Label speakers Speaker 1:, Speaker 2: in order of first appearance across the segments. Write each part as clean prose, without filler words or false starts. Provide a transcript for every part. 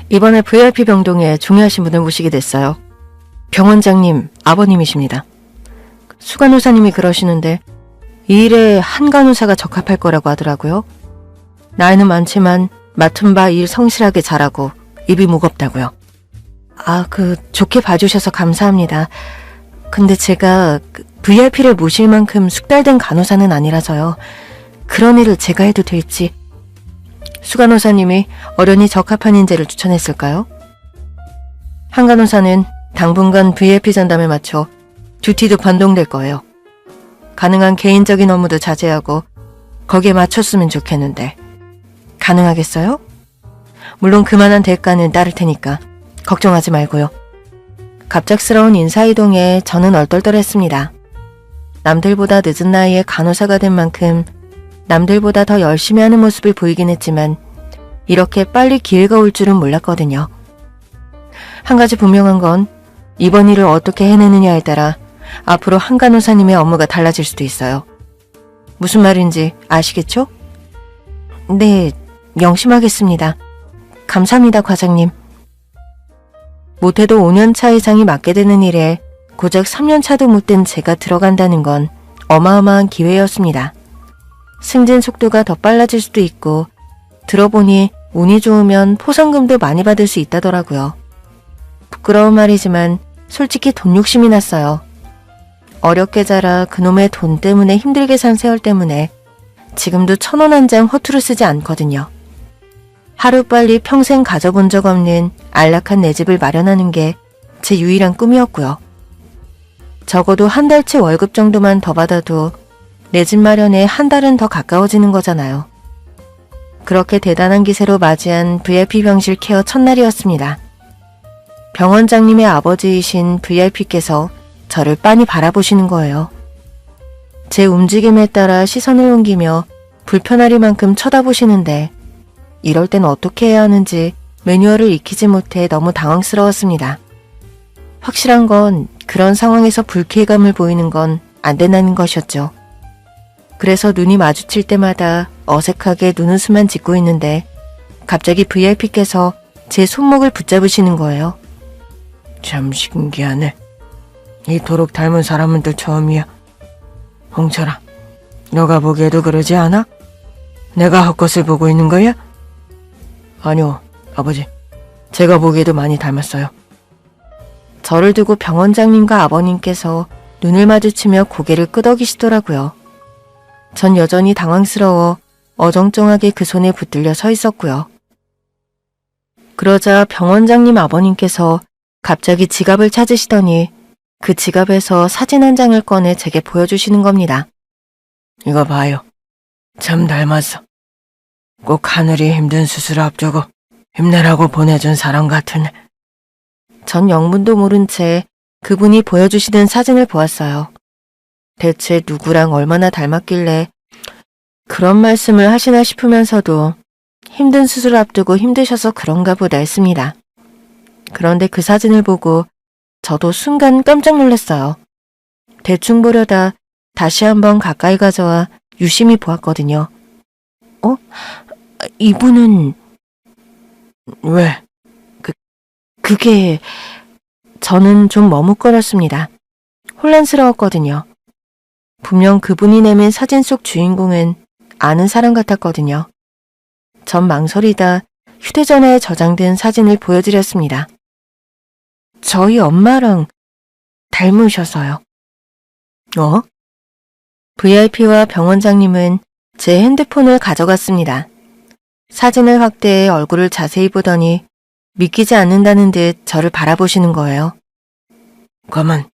Speaker 1: 이번에 VIP 병동에 중요하신 분을 모시게 됐어요. 병원장님 아버님이십니다. 수간호사님이 그러시는데 이 일에 한 간호사가 적합할 거라고 하더라고요. 나이는 많지만 맡은 바 일 성실하게 잘하고 입이 무겁다고요. 좋게 봐주셔서 감사합니다. 근데 제가 VIP를 모실 만큼 숙달된 간호사는 아니라서요. 그런 일을 제가 해도 될지. 수간호사님이 어련히 적합한 인재를 추천했을까요? 한 간호사는 당분간 VIP 전담에 맞춰 듀티도 변동될 거예요. 가능한 개인적인 업무도 자제하고 거기에 맞췄으면 좋겠는데 가능하겠어요? 물론 그만한 대가는 따를 테니까 걱정하지 말고요. 갑작스러운 인사이동에 저는 얼떨떨했습니다. 남들보다 늦은 나이에 간호사가 된 만큼 남들보다 더 열심히 하는 모습을 보이긴 했지만 이렇게 빨리 기회가 올 줄은 몰랐거든요. 한 가지 분명한 건 이번 일을 어떻게 해내느냐에 따라 앞으로 한 간호사님의 업무가 달라질 수도 있어요. 무슨 말인지 아시겠죠? 네, 명심하겠습니다. 감사합니다, 과장님. 못해도 5년차 이상이 맡게 되는 일에 고작 3년차도 못 된 제가 들어간다는 건 어마어마한 기회였습니다. 승진 속도가 더 빨라질 수도 있고 들어보니 운이 좋으면 포상금도 많이 받을 수 있다더라고요. 부끄러운 말이지만 솔직히 돈 욕심이 났어요. 어렵게 자라 그놈의 돈 때문에 힘들게 산 세월 때문에 지금도 1,000원 한 장 허투루 쓰지 않거든요. 하루빨리 평생 가져본 적 없는 안락한 내 집을 마련하는 게 제 유일한 꿈이었고요. 적어도 한 달치 월급 정도만 더 받아도 내 집 마련에 한 달은 더 가까워지는 거잖아요. 그렇게 대단한 기세로 맞이한 VIP 병실 케어 첫날이었습니다. 병원장님의 아버지이신 VIP께서 저를 빤히 바라보시는 거예요. 제 움직임에 따라 시선을 옮기며 불편하리만큼 쳐다보시는데 이럴 땐 어떻게 해야 하는지 매뉴얼을 익히지 못해 너무 당황스러웠습니다. 확실한 건 그런 상황에서 불쾌감을 보이는 건 안 된다는 것이었죠. 그래서 눈이 마주칠 때마다 어색하게 눈웃음만 짓고 있는데 갑자기 VIP께서 제 손목을 붙잡으시는 거예요. 참 신기하네. 이토록 닮은 사람은 또 처음이야. 홍철아, 너가 보기에도 그러지 않아? 내가 헛것을 보고 있는 거야? 아니요, 아버지. 제가 보기에도 많이 닮았어요. 저를 두고 병원장님과 아버님께서 눈을 마주치며 고개를 끄덕이시더라고요. 전 여전히 당황스러워 어정쩡하게 그 손에 붙들려 서 있었고요. 그러자 병원장님 아버님께서 갑자기 지갑을 찾으시더니 그 지갑에서 사진 한 장을 꺼내 제게 보여주시는 겁니다. 이거 봐요. 참 닮았어. 꼭 하늘이 힘든 수술 앞두고 힘내라고 보내준 사람 같으네. 전 영문도 모른 채 그분이 보여주시는 사진을 보았어요. 대체 누구랑 얼마나 닮았길래 그런 말씀을 하시나 싶으면서도 힘든 수술 앞두고 힘드셔서 그런가 보다 했습니다. 그런데 그 사진을 보고 저도 순간 깜짝 놀랐어요. 대충 보려다 다시 한번 가까이 가져와 유심히 보았거든요. 이분은... 왜? 그게... 저는 좀 머뭇거렸습니다. 혼란스러웠거든요. 분명 그분이 내민 사진 속 주인공은 아는 사람 같았거든요. 전 망설이다 휴대전화에 저장된 사진을 보여드렸습니다. 저희 엄마랑 닮으셔서요. VIP와 병원장님은 제 핸드폰을 가져갔습니다. 사진을 확대해 얼굴을 자세히 보더니 믿기지 않는다는 듯 저를 바라보시는 거예요. 가만,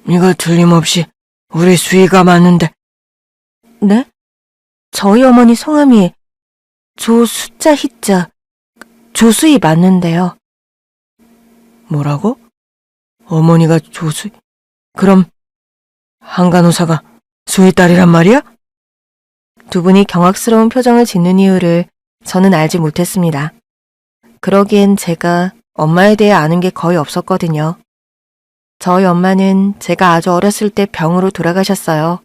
Speaker 1: 이거 틀림없이 우리 수희가 맞는데. 네? 저희 어머니 성함이 조수자 희자 조수희 맞는데요. 뭐라고? 어머니가 조수희? 그럼 한 간호사가 수희 딸이란 말이야? 두 분이 경악스러운 표정을 짓는 이유를 저는 알지 못했습니다. 그러기엔 제가 엄마에 대해 아는 게 거의 없었거든요. 저희 엄마는 제가 아주 어렸을 때 병으로 돌아가셨어요.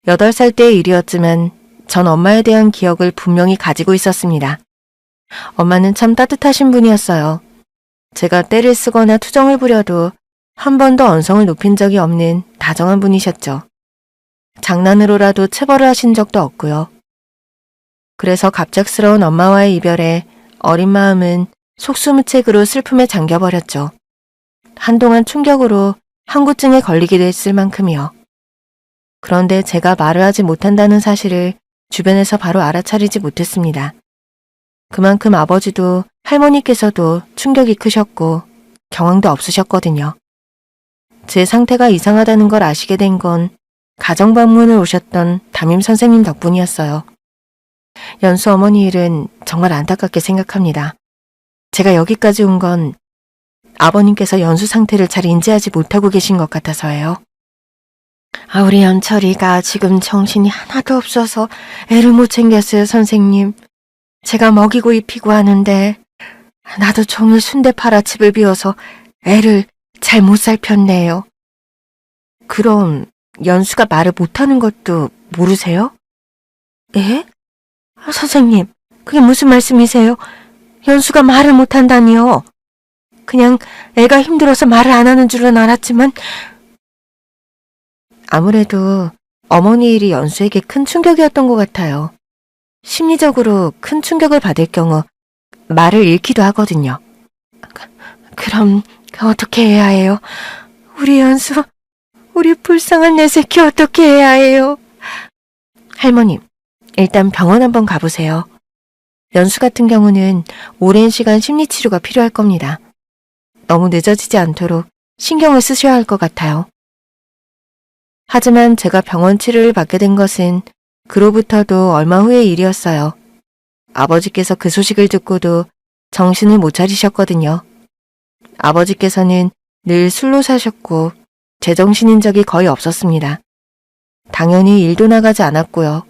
Speaker 1: 8살 때의 일이었지만 전 엄마에 대한 기억을 분명히 가지고 있었습니다. 엄마는 참 따뜻하신 분이었어요. 제가 떼를 쓰거나 투정을 부려도 한 번도 언성을 높인 적이 없는 다정한 분이셨죠. 장난으로라도 체벌을 하신 적도 없고요. 그래서 갑작스러운 엄마와의 이별에 어린 마음은 속수무책으로 슬픔에 잠겨버렸죠. 한동안 충격으로 항구증에 걸리기도 했을 만큼이요. 그런데 제가 말을 하지 못한다는 사실을 주변에서 바로 알아차리지 못했습니다. 그만큼 아버지도 할머니께서도 충격이 크셨고 경황도 없으셨거든요. 제 상태가 이상하다는 걸 아시게 된 건 가정방문을 오셨던 담임 선생님 덕분이었어요. 연수 어머니 일은 정말 안타깝게 생각합니다. 제가 여기까지 온 건 아버님께서 연수 상태를 잘 인지하지 못하고 계신 것 같아서예요. 우리 연철이가 지금 정신이 하나도 없어서 애를 못 챙겼어요, 선생님. 제가 먹이고 입히고 하는데 나도 종일 순대 팔아 집을 비워서 애를 잘 못 살폈네요. 그럼 연수가 말을 못하는 것도 모르세요? 예? 선생님, 그게 무슨 말씀이세요? 연수가 말을 못한다니요. 그냥 애가 힘들어서 말을 안 하는 줄은 알았지만 아무래도 어머니 일이 연수에게 큰 충격이었던 것 같아요. 심리적으로 큰 충격을 받을 경우 말을 잃기도 하거든요. 그럼 어떻게 해야 해요? 우리 연수, 우리 불쌍한 내 새끼 어떻게 해야 해요? 할머님, 일단 병원 한번 가보세요. 연수 같은 경우는 오랜 시간 심리치료가 필요할 겁니다. 너무 늦어지지 않도록 신경을 쓰셔야 할 것 같아요. 하지만 제가 병원 치료를 받게 된 것은 그로부터도 얼마 후의 일이었어요. 아버지께서 그 소식을 듣고도 정신을 못 차리셨거든요. 아버지께서는 늘 술로 사셨고 제정신인 적이 거의 없었습니다. 당연히 일도 나가지 않았고요.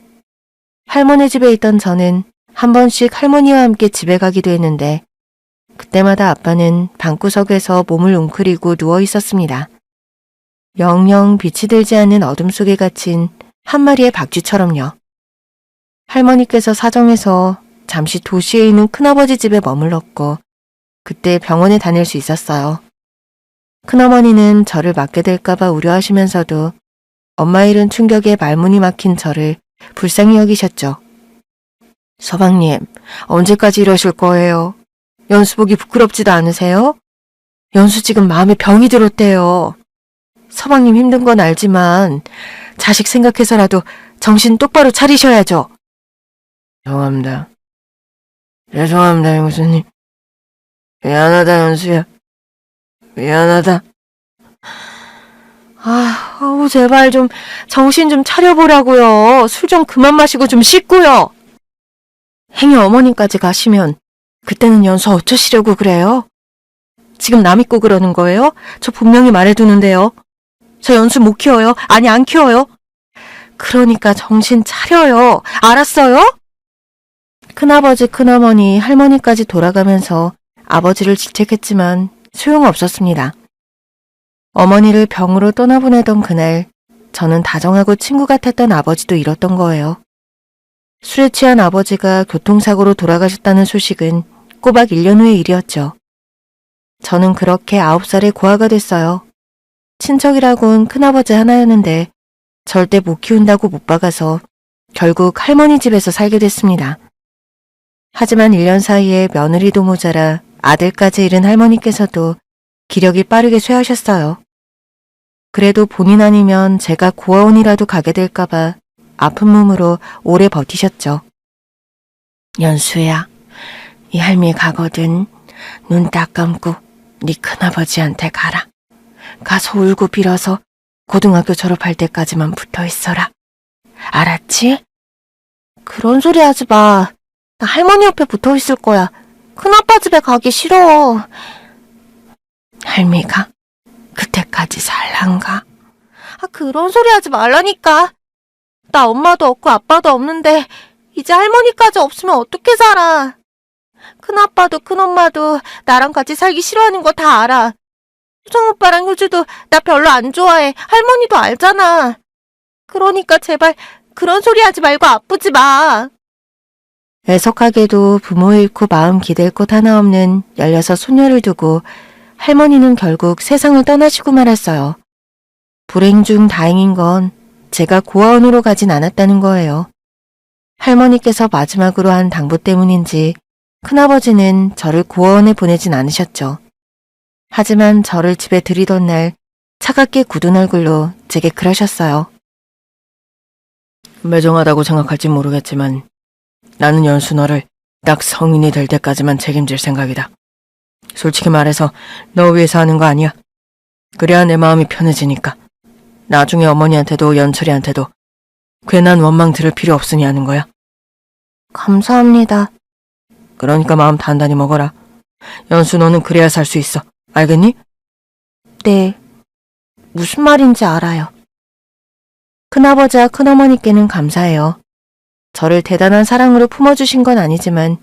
Speaker 1: 할머니 집에 있던 저는 한 번씩 할머니와 함께 집에 가기도 했는데 그때마다 아빠는 방구석에서 몸을 웅크리고 누워 있었습니다. 영영 빛이 들지 않는 어둠 속에 갇힌 한 마리의 박쥐처럼요. 할머니께서 사정해서 잠시 도시에 있는 큰아버지 집에 머물렀고 그때 병원에 다닐 수 있었어요. 큰어머니는 저를 맞게 될까봐 우려하시면서도 엄마 잃은 충격에 말문이 막힌 저를 불쌍히 여기셨죠. 서방님, 언제까지 이러실 거예요? 연수 보기 부끄럽지도 않으세요? 연수 지금 마음에 병이 들었대요. 서방님 힘든 건 알지만 자식 생각해서라도 정신 똑바로 차리셔야죠. 죄송합니다. 죄송합니다, 형수님. 미안하다, 연수야. 미안하다. 제발 좀 정신 좀 차려보라고요. 술 좀 그만 마시고 좀 씻고요. 행여 어머님까지 가시면 그때는 연수 어쩌시려고 그래요? 지금 남 믿고 그러는 거예요? 저 분명히 말해두는데요. 저 연수 못 키워요. 아니 안 키워요. 그러니까 정신 차려요. 알았어요? 큰아버지, 큰어머니, 할머니까지 돌아가면서 아버지를 질책했지만 소용없었습니다. 어머니를 병으로 떠나보내던 그날 저는 다정하고 친구 같았던 아버지도 잃었던 거예요. 술에 취한 아버지가 교통사고로 돌아가셨다는 소식은 꼬박 1년 후의 일이었죠. 저는 그렇게 9살에 고아가 됐어요. 친척이라곤 큰아버지 하나였는데 절대 못 키운다고 못 박아서 결국 할머니 집에서 살게 됐습니다. 하지만 1년 사이에 며느리도 모자라 아들까지 잃은 할머니께서도 기력이 빠르게 쇠하셨어요. 그래도 본인 아니면 제가 고아원이라도 가게 될까봐 아픈 몸으로 오래 버티셨죠. 연수야, 이 할미 가거든. 눈 딱 감고 네 큰아버지한테 가라. 가서 울고 빌어서 고등학교 졸업할 때까지만 붙어 있어라. 알았지? 그런 소리 하지 마. 나 할머니 옆에 붙어 있을 거야. 큰아빠 집에 가기 싫어. 할미가 그때까지 살란가? 그런 소리 하지 말라니까. 나 엄마도 없고 아빠도 없는데 이제 할머니까지 없으면 어떻게 살아. 큰아빠도 큰엄마도 나랑 같이 살기 싫어하는 거 다 알아. 수정 오빠랑 효주도 나 별로 안 좋아해. 할머니도 알잖아. 그러니까 제발 그런 소리 하지 말고 아프지 마. 애석하게도 부모 잃고 마음 기댈 곳 하나 없는 16 소녀를 두고 할머니는 결국 세상을 떠나시고 말았어요. 불행 중 다행인 건 제가 고아원으로 가진 않았다는 거예요. 할머니께서 마지막으로 한 당부 때문인지 큰아버지는 저를 고아원에 보내진 않으셨죠. 하지만 저를 집에 들이던 날 차갑게 굳은 얼굴로 제게 그러셨어요. 매정하다고 생각할지 모르겠지만 나는 연수 너를 딱 성인이 될 때까지만 책임질 생각이다. 솔직히 말해서 너 위해서 하는 거 아니야. 그래야 내 마음이 편해지니까. 나중에 어머니한테도 연철이한테도 괜한 원망 들을 필요 없으니 하는 거야. 감사합니다. 그러니까 마음 단단히 먹어라. 연수 너는 그래야 살 수 있어. 알겠니? 네. 무슨 말인지 알아요. 큰아버지와 큰어머니께는 감사해요. 저를 대단한 사랑으로 품어주신 건 아니지만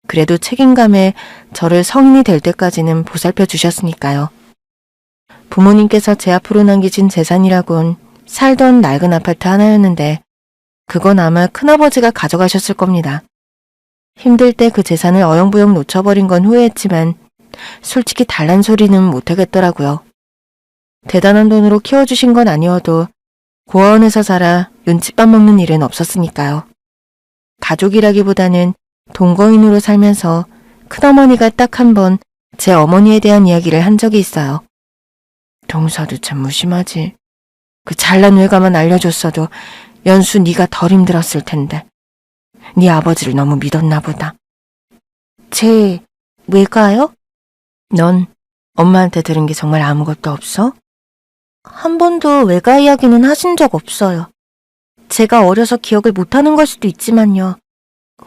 Speaker 1: 그래도 책임감에 저를 성인이 될 때까지는 보살펴 주셨으니까요. 부모님께서 제 앞으로 남기신 재산이라곤 살던 낡은 아파트 하나였는데 그건 아마 큰아버지가 가져가셨을 겁니다. 힘들 때 그 재산을 어영부영 놓쳐버린 건 후회했지만 솔직히 달란 소리는 못하겠더라고요. 대단한 돈으로 키워주신 건 아니어도 고아원에서 살아 눈칫밥 먹는 일은 없었으니까요. 가족이라기보다는 동거인으로 살면서 큰어머니가 딱 한 번 제 어머니에 대한 이야기를 한 적이 있어요. 동서도 참 무심하지. 그 잘난 외가만 알려줬어도 연수 네가 덜 힘들었을 텐데. 네 아버지를 너무 믿었나 보다. 제 외가요? 넌 엄마한테 들은 게 정말 아무것도 없어? 한 번도 외가 이야기는 하신 적 없어요. 제가 어려서 기억을 못하는 걸 수도 있지만요.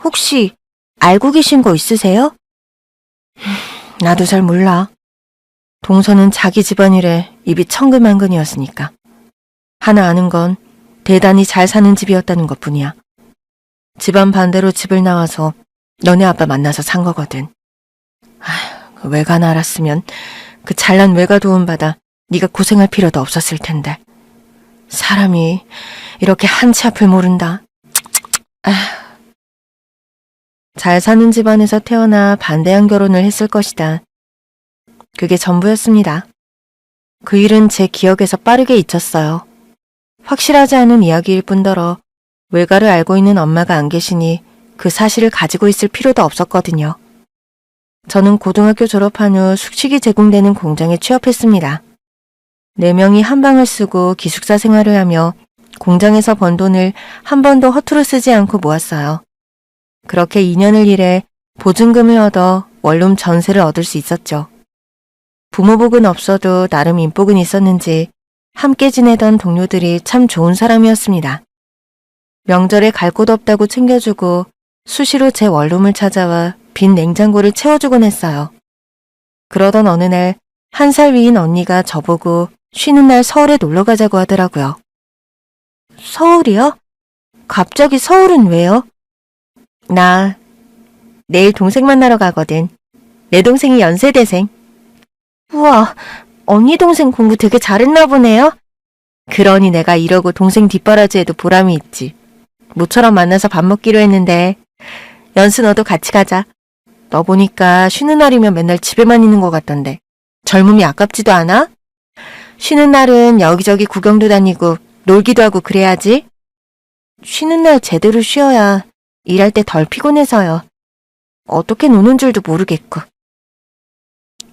Speaker 1: 혹시 알고 계신 거 있으세요? 나도 잘 몰라. 동서는 자기 집안일에 입이 천근만근이었으니까. 하나 아는 건 대단히 잘 사는 집이었다는 것뿐이야. 집안 반대로 집을 나와서 너네 아빠 만나서 산 거거든. 그 외가나 알았으면 그 잘난 외가 도움받아 네가 고생할 필요도 없었을 텐데. 사람이 이렇게 한치 앞을 모른다. 잘 사는 집안에서 태어나 반대한 결혼을 했을 것이다. 그게 전부였습니다. 그 일은 제 기억에서 빠르게 잊혔어요. 확실하지 않은 이야기일 뿐더러 외가를 알고 있는 엄마가 안 계시니 그 사실을 가지고 있을 필요도 없었거든요. 저는 고등학교 졸업한 후 숙식이 제공되는 공장에 취업했습니다. 4명이 한 방을 쓰고 기숙사 생활을 하며 공장에서 번 돈을 한 번도 허투루 쓰지 않고 모았어요. 그렇게 2년을 일해 보증금을 얻어 원룸 전세를 얻을 수 있었죠. 부모복은 없어도 나름 인복은 있었는지 함께 지내던 동료들이 참 좋은 사람이었습니다. 명절에 갈 곳 없다고 챙겨주고 수시로 제 원룸을 찾아와 빈 냉장고를 채워주곤 했어요. 그러던 어느 날 1살 위인 언니가 저보고 쉬는 날 서울에 놀러 가자고 하더라고요. 서울이요? 갑자기 서울은 왜요? 나 내일 동생 만나러 가거든. 내 동생이 연세대생. 우와, 언니 동생 공부 되게 잘했나 보네요. 그러니 내가 이러고 동생 뒷바라지에도 보람이 있지. 모처럼 만나서 밥 먹기로 했는데 연수 너도 같이 가자. 너 보니까 쉬는 날이면 맨날 집에만 있는 것 같던데 젊음이 아깝지도 않아? 쉬는 날은 여기저기 구경도 다니고 놀기도 하고 그래야지. 쉬는 날 제대로 쉬어야 일할 때 덜 피곤해서요. 어떻게 노는 줄도 모르겠고.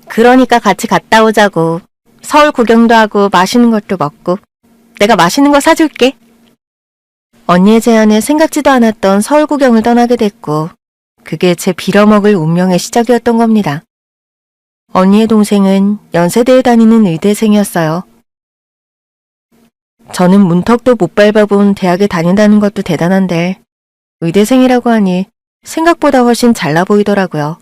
Speaker 1: 그러니까 같이 갔다 오자고. 서울 구경도 하고 맛있는 것도 먹고. 내가 맛있는 거 사줄게. 언니의 제안에 생각지도 않았던 서울 구경을 떠나게 됐고 그게 제 빌어먹을 운명의 시작이었던 겁니다. 언니의 동생은 연세대에 다니는 의대생이었어요. 저는 문턱도 못 밟아본 대학에 다닌다는 것도 대단한데 의대생이라고 하니 생각보다 훨씬 잘나 보이더라고요.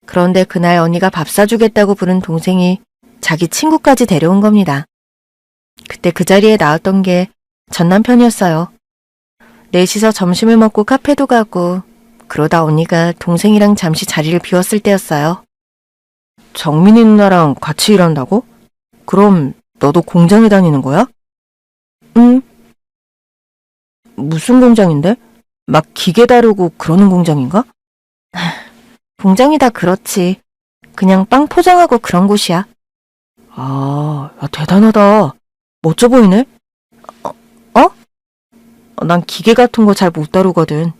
Speaker 1: 그런데 그날 언니가 밥 사주겠다고 부른 동생이 자기 친구까지 데려온 겁니다. 그때 그 자리에 나왔던 게 전 남편이었어요. 넷이서 점심을 먹고 카페도 가고 그러다 언니가 동생이랑 잠시 자리를 비웠을 때였어요. 정민이 누나랑 같이 일한다고? 그럼 너도 공장에 다니는 거야? 응. 무슨 공장인데? 막 기계 다루고 그러는 공장인가? 공장이 다 그렇지. 그냥 빵 포장하고 그런 곳이야. 야, 대단하다. 멋져 보이네? 난 기계 같은 거 잘 못 다루거든.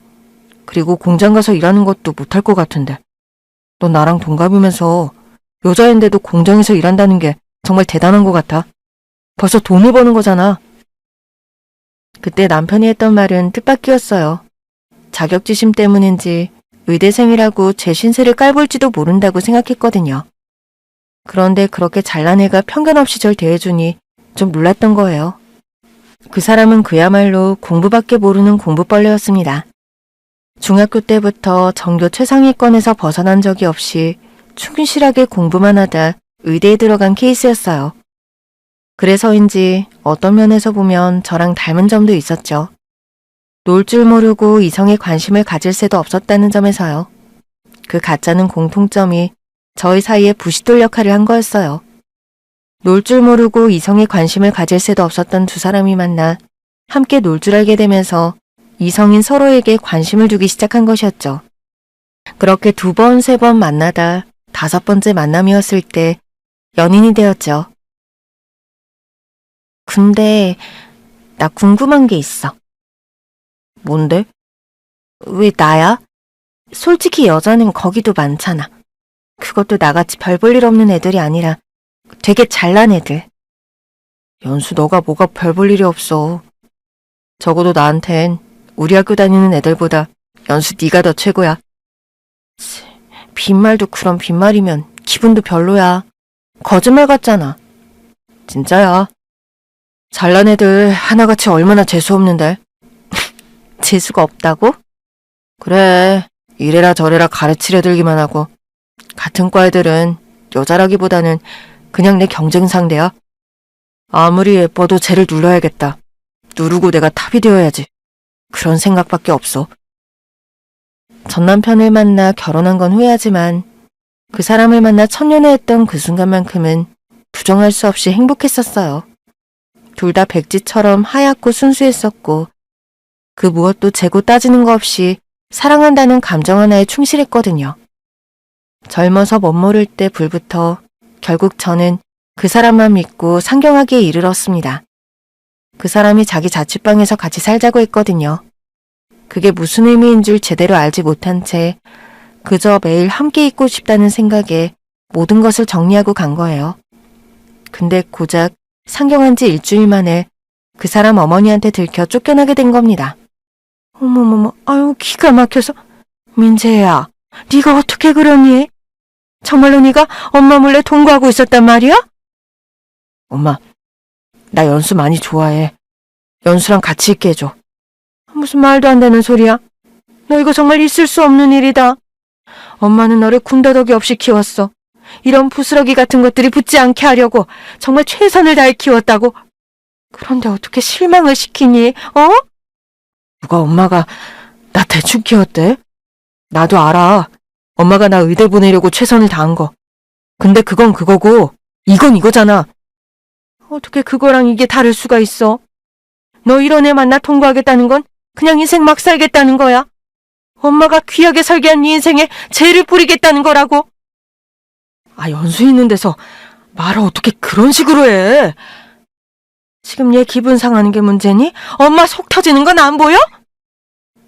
Speaker 1: 그리고 공장 가서 일하는 것도 못할 것 같은데. 넌 나랑 동갑이면서 여자인데도 공장에서 일한다는 게 정말 대단한 것 같아. 벌써 돈을 버는 거잖아. 그때 남편이 했던 말은 뜻밖이었어요. 자격지심 때문인지 의대생이라고 제 신세를 깔볼지도 모른다고 생각했거든요. 그런데 그렇게 잘난 애가 편견 없이 절 대해주니 좀 놀랐던 거예요. 그 사람은 그야말로 공부밖에 모르는 공부벌레였습니다. 중학교 때부터 전교 최상위권에서 벗어난 적이 없이 충실하게 공부만 하다 의대에 들어간 케이스였어요. 그래서인지 어떤 면에서 보면 저랑 닮은 점도 있었죠. 놀 줄 모르고 이성에 관심을 가질 새도 없었다는 점에서요. 그 가짜는 공통점이 저희 사이에 부싯돌 역할을 한 거였어요. 놀 줄 모르고 이성에 관심을 가질 새도 없었던 두 사람이 만나 함께 놀 줄 알게 되면서 이성인 서로에게 관심을 두기 시작한 것이었죠. 그렇게 2번, 3번 만나다 5번째 만남이었을 때 연인이 되었죠. 근데 나 궁금한 게 있어. 뭔데? 왜 나야? 솔직히 여자는 거기도 많잖아. 그것도 나같이 별 볼 일 없는 애들이 아니라 되게 잘난 애들. 연수, 너가 뭐가 별 볼 일이 없어. 적어도 나한텐 우리 학교 다니는 애들보다 연수 네가 더 최고야. 빈말도 그런 빈말이면 기분도 별로야. 거짓말 같잖아. 진짜야. 잘난 애들 하나같이 얼마나 재수없는데. 재수가 없다고? 그래, 이래라 저래라 가르치려 들기만 하고 같은 과 애들은 여자라기보다는 그냥 내 경쟁 상대야. 아무리 예뻐도 쟤를 눌러야겠다. 누르고 내가 탑이 되어야지. 그런 생각밖에 없어. 전 남편을 만나 결혼한 건 후회하지만 그 사람을 만나 첫연애했던 그 순간만큼은 부정할 수 없이 행복했었어요. 둘 다 백지처럼 하얗고 순수했었고 그 무엇도 재고 따지는 거 없이 사랑한다는 감정 하나에 충실했거든요. 젊어서 멋모를 때 불부터 결국 저는 그 사람만 믿고 상경하기에 이르렀습니다. 그 사람이 자기 자취방에서 같이 살자고 했거든요. 그게 무슨 의미인 줄 제대로 알지 못한 채 그저 매일 함께 있고 싶다는 생각에 모든 것을 정리하고 간 거예요. 근데 고작 상경한 지 일주일 만에 그 사람 어머니한테 들켜 쫓겨나게 된 겁니다. 어머머머, 아유 기가 막혀서. 민재야, 네가 어떻게 그러니? 정말로 네가 엄마 몰래 동거하고 있었단 말이야? 엄마, 나 연수 많이 좋아해. 연수랑 같이 있게 해줘. 무슨 말도 안 되는 소리야. 너 이거 정말 있을 수 없는 일이다. 엄마는 너를 군더더기 없이 키웠어. 이런 부스러기 같은 것들이 붙지 않게 하려고 정말 최선을 다해 키웠다고. 그런데 어떻게 실망을 시키니? 누가 엄마가 나 대충 키웠대? 나도 알아. 엄마가 나 의대 보내려고 최선을 다한 거. 근데 그건 그거고 이건 이거잖아. 어떻게 그거랑 이게 다를 수가 있어? 너 이런 애 만나 통과하겠다는 건 그냥 인생 막 살겠다는 거야. 엄마가 귀하게 설계한 네 인생에 죄를 뿌리겠다는 거라고. 연수 있는 데서 말을 어떻게 그런 식으로 해? 지금 얘 기분 상하는 게 문제니? 엄마 속 터지는 건 안 보여?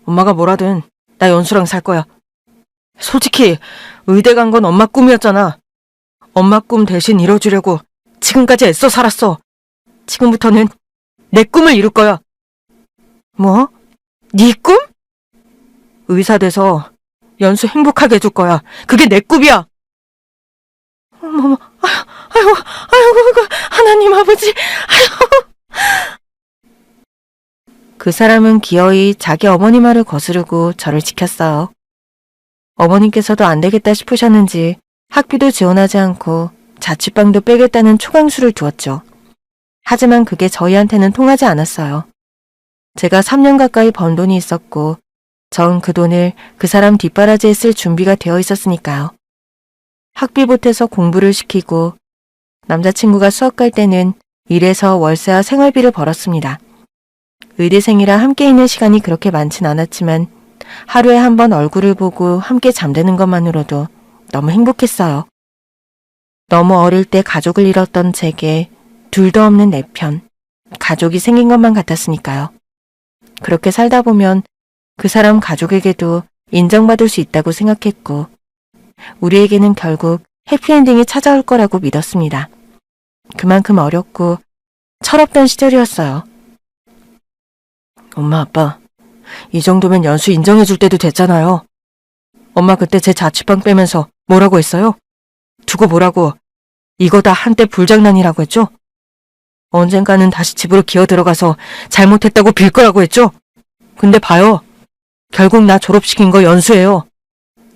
Speaker 1: 엄마가 뭐라든 나 연수랑 살 거야. 솔직히 의대 간 건 엄마 꿈이었잖아. 엄마 꿈 대신 이뤄주려고 지금까지 애써 살았어. 지금부터는 내 꿈을 이룰 거야. 뭐? 네 꿈? 의사 돼서 연수 행복하게 해줄 거야. 그게 내 꿈이야. 어머머, 아이고, 하나님 아버지, 아이고. 그 사람은 기어이 자기 어머니 말을 거스르고 저를 지켰어요. 어머님께서도 안 되겠다 싶으셨는지 학비도 지원하지 않고 자취방도 빼겠다는 초강수를 두었죠. 하지만 그게 저희한테는 통하지 않았어요. 제가 3년 가까이 번 돈이 있었고 전 그 돈을 그 사람 뒷바라지에 쓸 준비가 되어 있었으니까요. 학비 보태서 공부를 시키고 남자친구가 수업 갈 때는 일해서 월세와 생활비를 벌었습니다. 의대생이라 함께 있는 시간이 그렇게 많진 않았지만 하루에 한 번 얼굴을 보고 함께 잠드는 것만으로도 너무 행복했어요. 너무 어릴 때 가족을 잃었던 제게 둘도 없는 내 편, 가족이 생긴 것만 같았으니까요. 그렇게 살다 보면 그 사람 가족에게도 인정받을 수 있다고 생각했고, 우리에게는 결국 해피엔딩이 찾아올 거라고 믿었습니다. 그만큼 어렵고 철없던 시절이었어요. 엄마, 아빠, 이 정도면 연수 인정해줄 때도 됐잖아요. 엄마 그때 제 자취방 빼면서 뭐라고 했어요? 두고 보라고. 이거 다 한때 불장난이라고 했죠? 언젠가는 다시 집으로 기어 들어가서 잘못했다고 빌 거라고 했죠? 근데 봐요. 결국 나 졸업시킨 거 연수예요.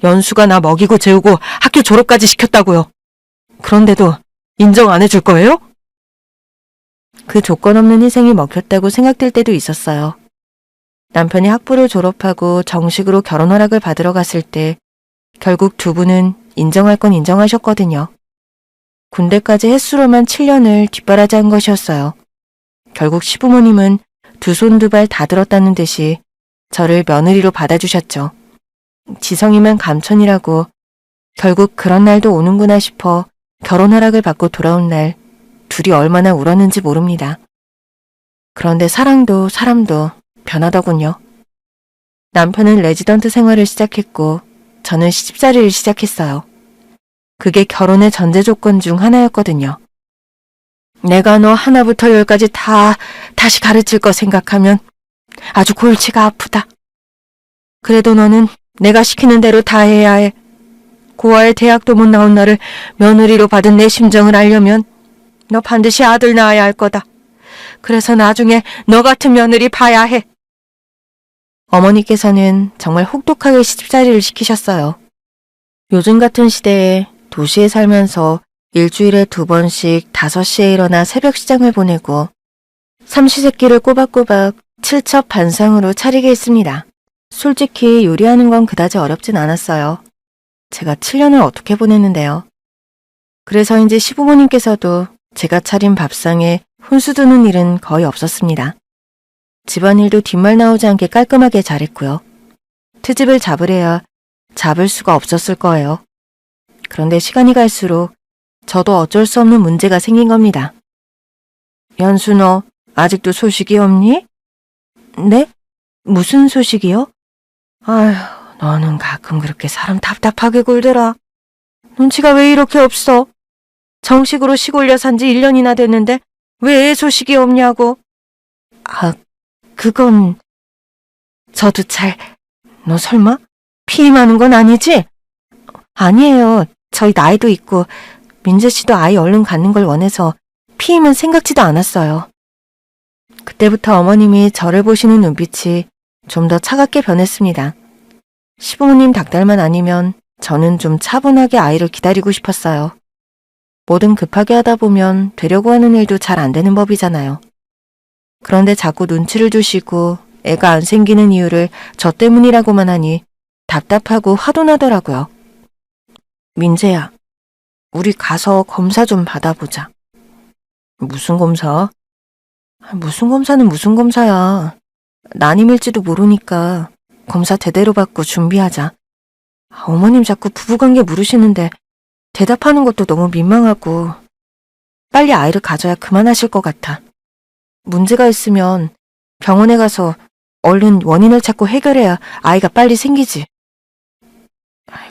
Speaker 1: 연수가 나 먹이고 재우고 학교 졸업까지 시켰다고요. 그런데도 인정 안 해줄 거예요? 그 조건 없는 희생이 먹혔다고 생각될 때도 있었어요. 남편이 학부를 졸업하고 정식으로 결혼 허락을 받으러 갔을 때 결국 두 분은 인정할 건 인정하셨거든요. 군대까지 햇수로만 7년을 뒷바라지한 것이었어요. 결국 시부모님은 두 손 두 발 다 들었다는 듯이 저를 며느리로 받아주셨죠. 지성이면 감천이라고 결국 그런 날도 오는구나 싶어 결혼 허락을 받고 돌아온 날 둘이 얼마나 울었는지 모릅니다. 그런데 사랑도 사람도 변하더군요. 남편은 레지던트 생활을 시작했고 저는 시집살이를 시작했어요. 그게 결혼의 전제 조건 중 하나였거든요. 내가 너 하나부터 열까지 다 다시 가르칠 거 생각하면 아주 골치가 아프다. 그래도 너는 내가 시키는 대로 다 해야 해. 고아의 대학도 못 나온 너를 며느리로 받은 내 심정을 알려면 너 반드시 아들 낳아야 할 거다. 그래서 나중에 너 같은 며느리 봐야 해. 어머니께서는 정말 혹독하게 시집살이를 시키셨어요. 요즘 같은 시대에 도시에 살면서 일주일에 2번씩 5시에 일어나 새벽 시장을 보내고 삼시세끼를 꼬박꼬박 칠첩 반상으로 차리게 했습니다. 솔직히 요리하는 건 그다지 어렵진 않았어요. 제가 7년을 어떻게 보냈는데요. 그래서인지 시부모님께서도 제가 차린 밥상에 혼수 두는 일은 거의 없었습니다. 집안일도 뒷말 나오지 않게 깔끔하게 잘했고요. 트집을 잡으래야 잡을 수가 없었을 거예요. 그런데 시간이 갈수록 저도 어쩔 수 없는 문제가 생긴 겁니다. 연수 너 아직도 소식이 없니? 네? 무슨 소식이요? 아휴, 너는 가끔 그렇게 사람 답답하게 굴더라. 눈치가 왜 이렇게 없어? 정식으로 시골려 산지 1년이나 됐는데 왜 애 소식이 없냐고. 아, 그건 저도 너 설마 피임하는 건 아니지? 아니에요. 저희 나이도 있고 민재 씨도 아이 얼른 갖는 걸 원해서 피임은 생각지도 않았어요. 그때부터 어머님이 저를 보시는 눈빛이 좀 더 차갑게 변했습니다. 시부모님 닭달만 아니면 저는 좀 차분하게 아이를 기다리고 싶었어요. 뭐든 급하게 하다 보면 되려고 하는 일도 잘 안 되는 법이잖아요. 그런데 자꾸 눈치를 주시고 애가 안 생기는 이유를 저 때문이라고만 하니 답답하고 화도 나더라고요. 민재야, 우리 가서 검사 좀 받아보자. 무슨 검사? 무슨 검사는 무슨 검사야. 난임일지도 모르니까 검사 제대로 받고 준비하자. 어머님 자꾸 부부관계 물으시는데 대답하는 것도 너무 민망하고 빨리 아이를 가져야 그만하실 것 같아. 문제가 있으면 병원에 가서 얼른 원인을 찾고 해결해야 아이가 빨리 생기지.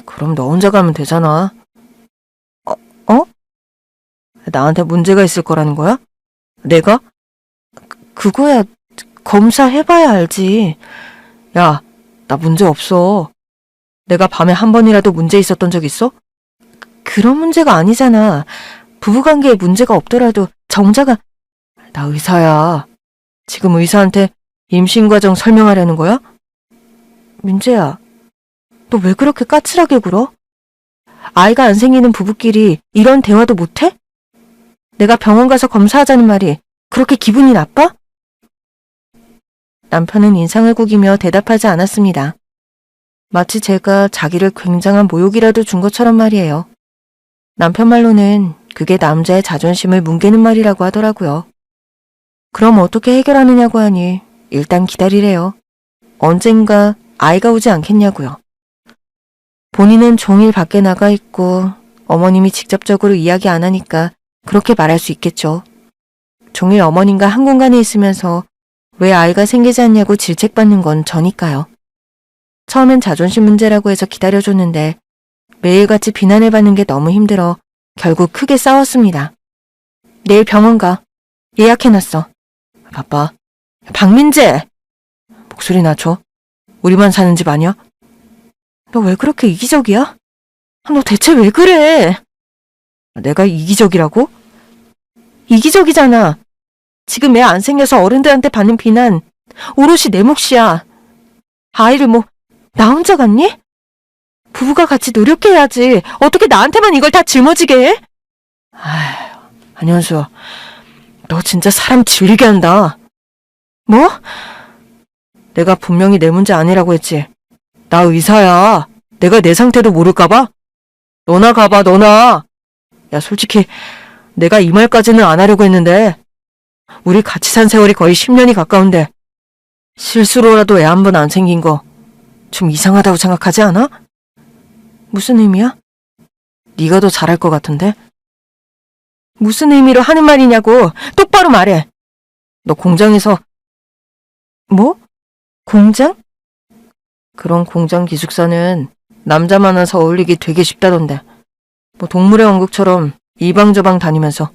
Speaker 1: 그럼 너 혼자 가면 되잖아. 어? 나한테 문제가 있을 거라는 거야? 내가? 그거야 검사해봐야 알지. 야, 나 문제 없어. 내가 밤에 한 번이라도 문제 있었던 적 있어? 그런 문제가 아니잖아. 부부관계에 문제가 없더라도 정자가... 나 의사야. 지금 의사한테 임신 과정 설명하려는 거야? 민재야, 너 왜 그렇게 까칠하게 굴어? 아이가 안 생기는 부부끼리 이런 대화도 못해? 내가 병원 가서 검사하자는 말이 그렇게 기분이 나빠? 남편은 인상을 구기며 대답하지 않았습니다. 마치 제가 자기를 굉장한 모욕이라도 준 것처럼 말이에요. 남편 말로는 그게 남자의 자존심을 뭉개는 말이라고 하더라고요. 그럼 어떻게 해결하느냐고 하니 일단 기다리래요. 언젠가 아이가 오지 않겠냐고요. 본인은 종일 밖에 나가 있고 어머님이 직접적으로 이야기 안 하니까 그렇게 말할 수 있겠죠. 종일 어머님과 한 공간에 있으면서 왜 아이가 생기지 않냐고 질책받는 건 저니까요. 처음엔 자존심 문제라고 해서 기다려줬는데 매일같이 비난을 받는 게 너무 힘들어 결국 크게 싸웠습니다. 내일 병원 가. 예약해놨어. 바빠. 박민재! 목소리 낮춰. 우리만 사는 집 아니야? 너 왜 그렇게 이기적이야? 너 대체 왜 그래? 내가 이기적이라고? 이기적이잖아. 지금 애 안 생겨서 어른들한테 받는 비난 오롯이 내 몫이야. 아이를 나 혼자 갖니? 부부가 같이 노력해야지. 어떻게 나한테만 이걸 다 짊어지게 해? 아휴, 안현수, 너 진짜 사람 질리게 한다. 뭐? 내가 분명히 내 문제 아니라고 했지. 나 의사야. 내가 내 상태도 모를까봐? 너나 가봐, 너나. 야, 솔직히 내가 이 말까지는 안 하려고 했는데 우리 같이 산 세월이 거의 10년이 가까운데 실수로라도 애 한 번 안 생긴 거 좀 이상하다고 생각하지 않아? 무슨 의미야? 네가 더 잘할 것 같은데? 무슨 의미로 하는 말이냐고. 똑바로 말해. 너 공장에서 뭐? 공장? 그런 공장 기숙사는 남자 많아서 어울리기 되게 쉽다던데. 동물의 왕국처럼 이 방 저 방 다니면서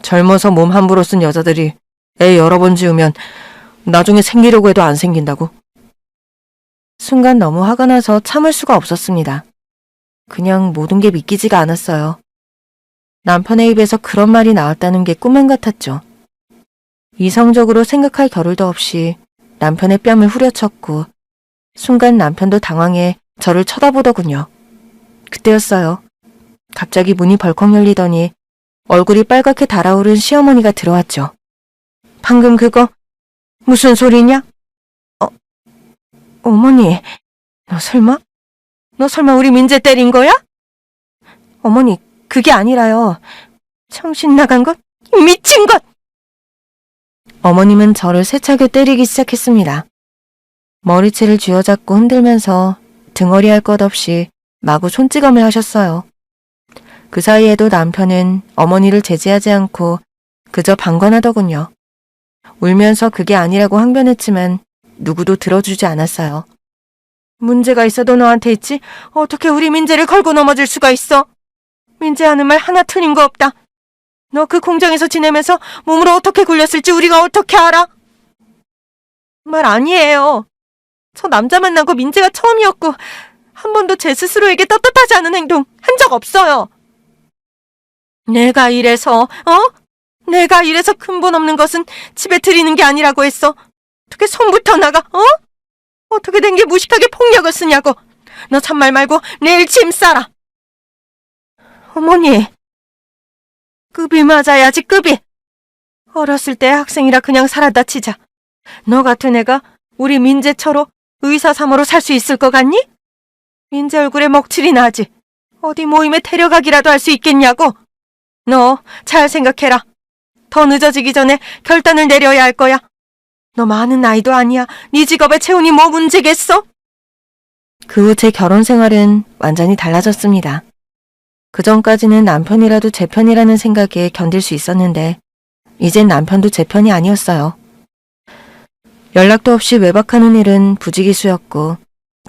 Speaker 1: 젊어서 몸 함부로 쓴 여자들이 애 여러 번 지으면 나중에 생기려고 해도 안 생긴다고. 순간 너무 화가 나서 참을 수가 없었습니다. 그냥 모든 게 믿기지가 않았어요. 남편의 입에서 그런 말이 나왔다는 게 꿈만 같았죠. 이성적으로 생각할 겨를도 없이 남편의 뺨을 후려쳤고 순간 남편도 당황해 저를 쳐다보더군요. 그때였어요. 갑자기 문이 벌컥 열리더니 얼굴이 빨갛게 달아오른 시어머니가 들어왔죠. 방금 그거 무슨 소리냐? 어머니, 너 설마 우리 민재 때린 거야? 어머니, 그게 아니라요. 정신 나간 것? 미친 것! 어머님은 저를 세차게 때리기 시작했습니다. 머리채를 쥐어잡고 흔들면서 등어리 할 것 없이 마구 손찌검을 하셨어요. 그 사이에도 남편은 어머니를 제지하지 않고 그저 방관하더군요. 울면서 그게 아니라고 항변했지만 누구도 들어주지 않았어요. 문제가 있어도 너한테 있지? 어떻게 우리 민재를 걸고 넘어질 수가 있어? 민재 하는 말 하나 틀린 거 없다. 너 그 공장에서 지내면서 몸으로 어떻게 굴렸을지 우리가 어떻게 알아? 말 아니에요. 저 남자 만난 거 민재가 처음이었고 한 번도 제 스스로에게 떳떳하지 않은 행동 한 적 없어요. 내가 이래서 근본 없는 것은 집에 들이는 게 아니라고 했어. 어떻게 손부터 나가, 어떻게 된 게 무식하게 폭력을 쓰냐고. 너 참말 말고 내일 짐 싸라. 어머니, 급이 맞아야지, 급이. 어렸을 때 학생이라 그냥 살았다 치자. 너 같은 애가 우리 민재처로 의사 사모로 살 수 있을 것 같니? 민재 얼굴에 먹칠이 나지. 어디 모임에 데려가기라도 할 수 있겠냐고. 너 잘 생각해라. 더 늦어지기 전에 결단을 내려야 할 거야. 너 많은 나이도 아니야. 네 직업에 채우니 뭐 문제겠어? 그 후 제 결혼 생활은 완전히 달라졌습니다. 그전까지는 남편이라도 제 편이라는 생각에 견딜 수 있었는데 이젠 남편도 제 편이 아니었어요. 연락도 없이 외박하는 일은 부지기수였고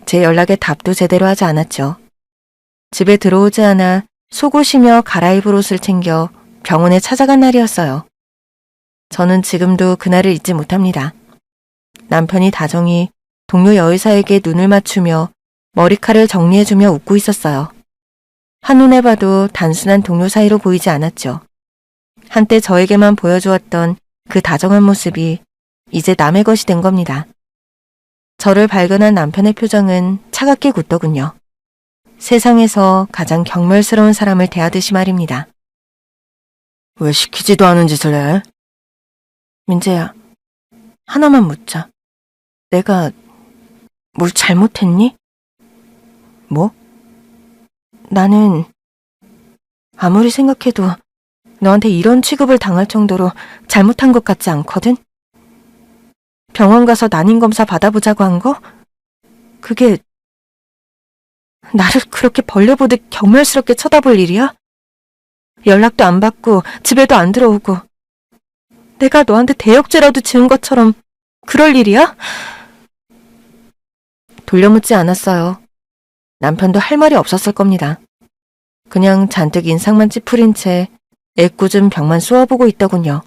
Speaker 1: 제 연락에 답도 제대로 하지 않았죠. 집에 들어오지 않아 속옷이며 갈아입을 옷을 챙겨 병원에 찾아간 날이었어요. 저는 지금도 그날을 잊지 못합니다. 남편이 다정히 동료 여의사에게 눈을 맞추며 머리칼을 정리해주며 웃고 있었어요. 한눈에 봐도 단순한 동료 사이로 보이지 않았죠. 한때 저에게만 보여주었던 그 다정한 모습이 이제 남의 것이 된 겁니다. 저를 발견한 남편의 표정은 차갑게 굳더군요. 세상에서 가장 경멸스러운 사람을 대하듯이 말입니다. 왜 시키지도 않은 짓을 해? 민재야, 하나만 묻자. 내가 뭘 잘못했니? 뭐? 나는 아무리 생각해도 너한테 이런 취급을 당할 정도로 잘못한 것 같지 않거든? 병원 가서 난임검사 받아보자고 한 거? 그게 나를 그렇게 벌려보듯 경멸스럽게 쳐다볼 일이야? 연락도 안 받고 집에도 안 들어오고 내가 너한테 대역죄라도 지은 것처럼 그럴 일이야? 돌려묻지 않았어요. 남편도 할 말이 없었을 겁니다. 그냥 잔뜩 인상만 찌푸린 채 애꿎은 벽만 쏘아보고 있더군요.